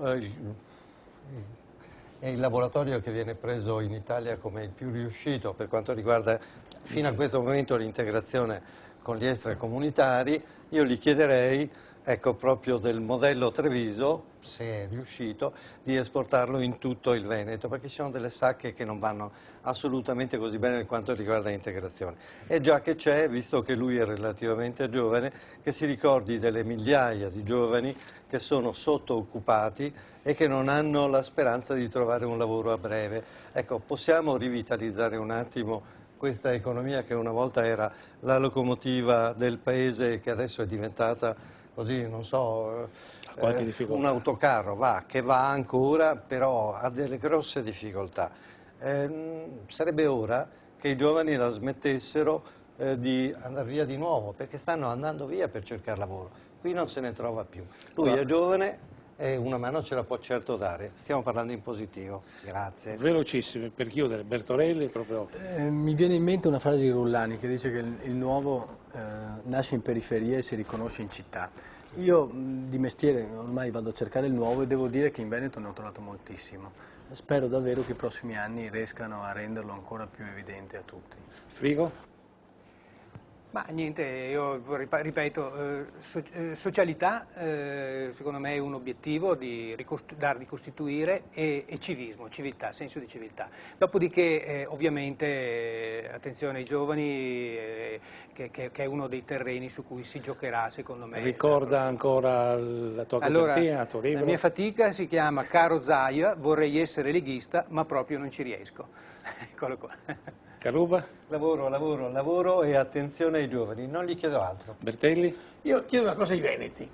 è il laboratorio che viene preso in Italia come il più riuscito per quanto riguarda fino a questo momento l'integrazione con gli extracomunitari. Io gli chiederei, ecco, proprio del modello Treviso, se è riuscito, di esportarlo in tutto il Veneto, perché ci sono delle sacche che non vanno assolutamente così bene per quanto riguarda l'integrazione. E già che c'è, visto che lui è relativamente giovane, che si ricordi delle migliaia di giovani che sono sottooccupati e che non hanno la speranza di trovare un lavoro a breve. Ecco, possiamo rivitalizzare un attimo questa economia che una volta era la locomotiva del paese e che adesso è diventata così, non so, un autocarro, che va ancora, però ha delle grosse difficoltà. Sarebbe ora che i giovani la smettessero di andare via di nuovo, perché stanno andando via per cercare lavoro. Qui non se ne trova più. Lui è giovane e una mano ce la può certo dare. Stiamo parlando in positivo. Grazie. Velocissimo, per chiudere, Bertorelli proprio. Mi viene in mente una frase di Rullani che dice che il nuovo nasce in periferia e si riconosce in città. Io di mestiere ormai vado a cercare il nuovo e devo dire che in Veneto ne ho trovato moltissimo. Spero davvero che i prossimi anni riescano a renderlo ancora più evidente a tutti. Frigo? Ma niente, io ripeto, socialità secondo me è un obiettivo da ricostituire e civismo, civiltà, senso di civiltà. Dopodiché ovviamente attenzione ai giovani che è uno dei terreni su cui si giocherà secondo me. Ricorda ancora la tua copertina, il tuo libro? La mia fatica si chiama Caro Zaia, vorrei essere leghista ma proprio non ci riesco. Eccolo qua. Caruba? Lavoro e attenzione ai giovani, non gli chiedo altro. Bertelli? Io chiedo una cosa ai veneti,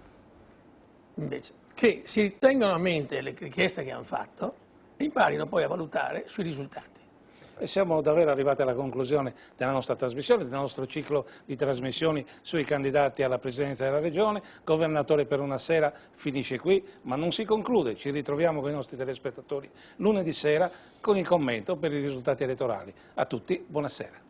invece, che si tengano a mente le richieste che hanno fatto e imparino poi a valutare sui risultati. E siamo davvero arrivati alla conclusione della nostra trasmissione, del nostro ciclo di trasmissioni sui candidati alla presidenza della Regione. Governatore per una sera finisce qui, ma non si conclude. Ci ritroviamo con i nostri telespettatori lunedì sera con il commento per i risultati elettorali. A tutti, buonasera.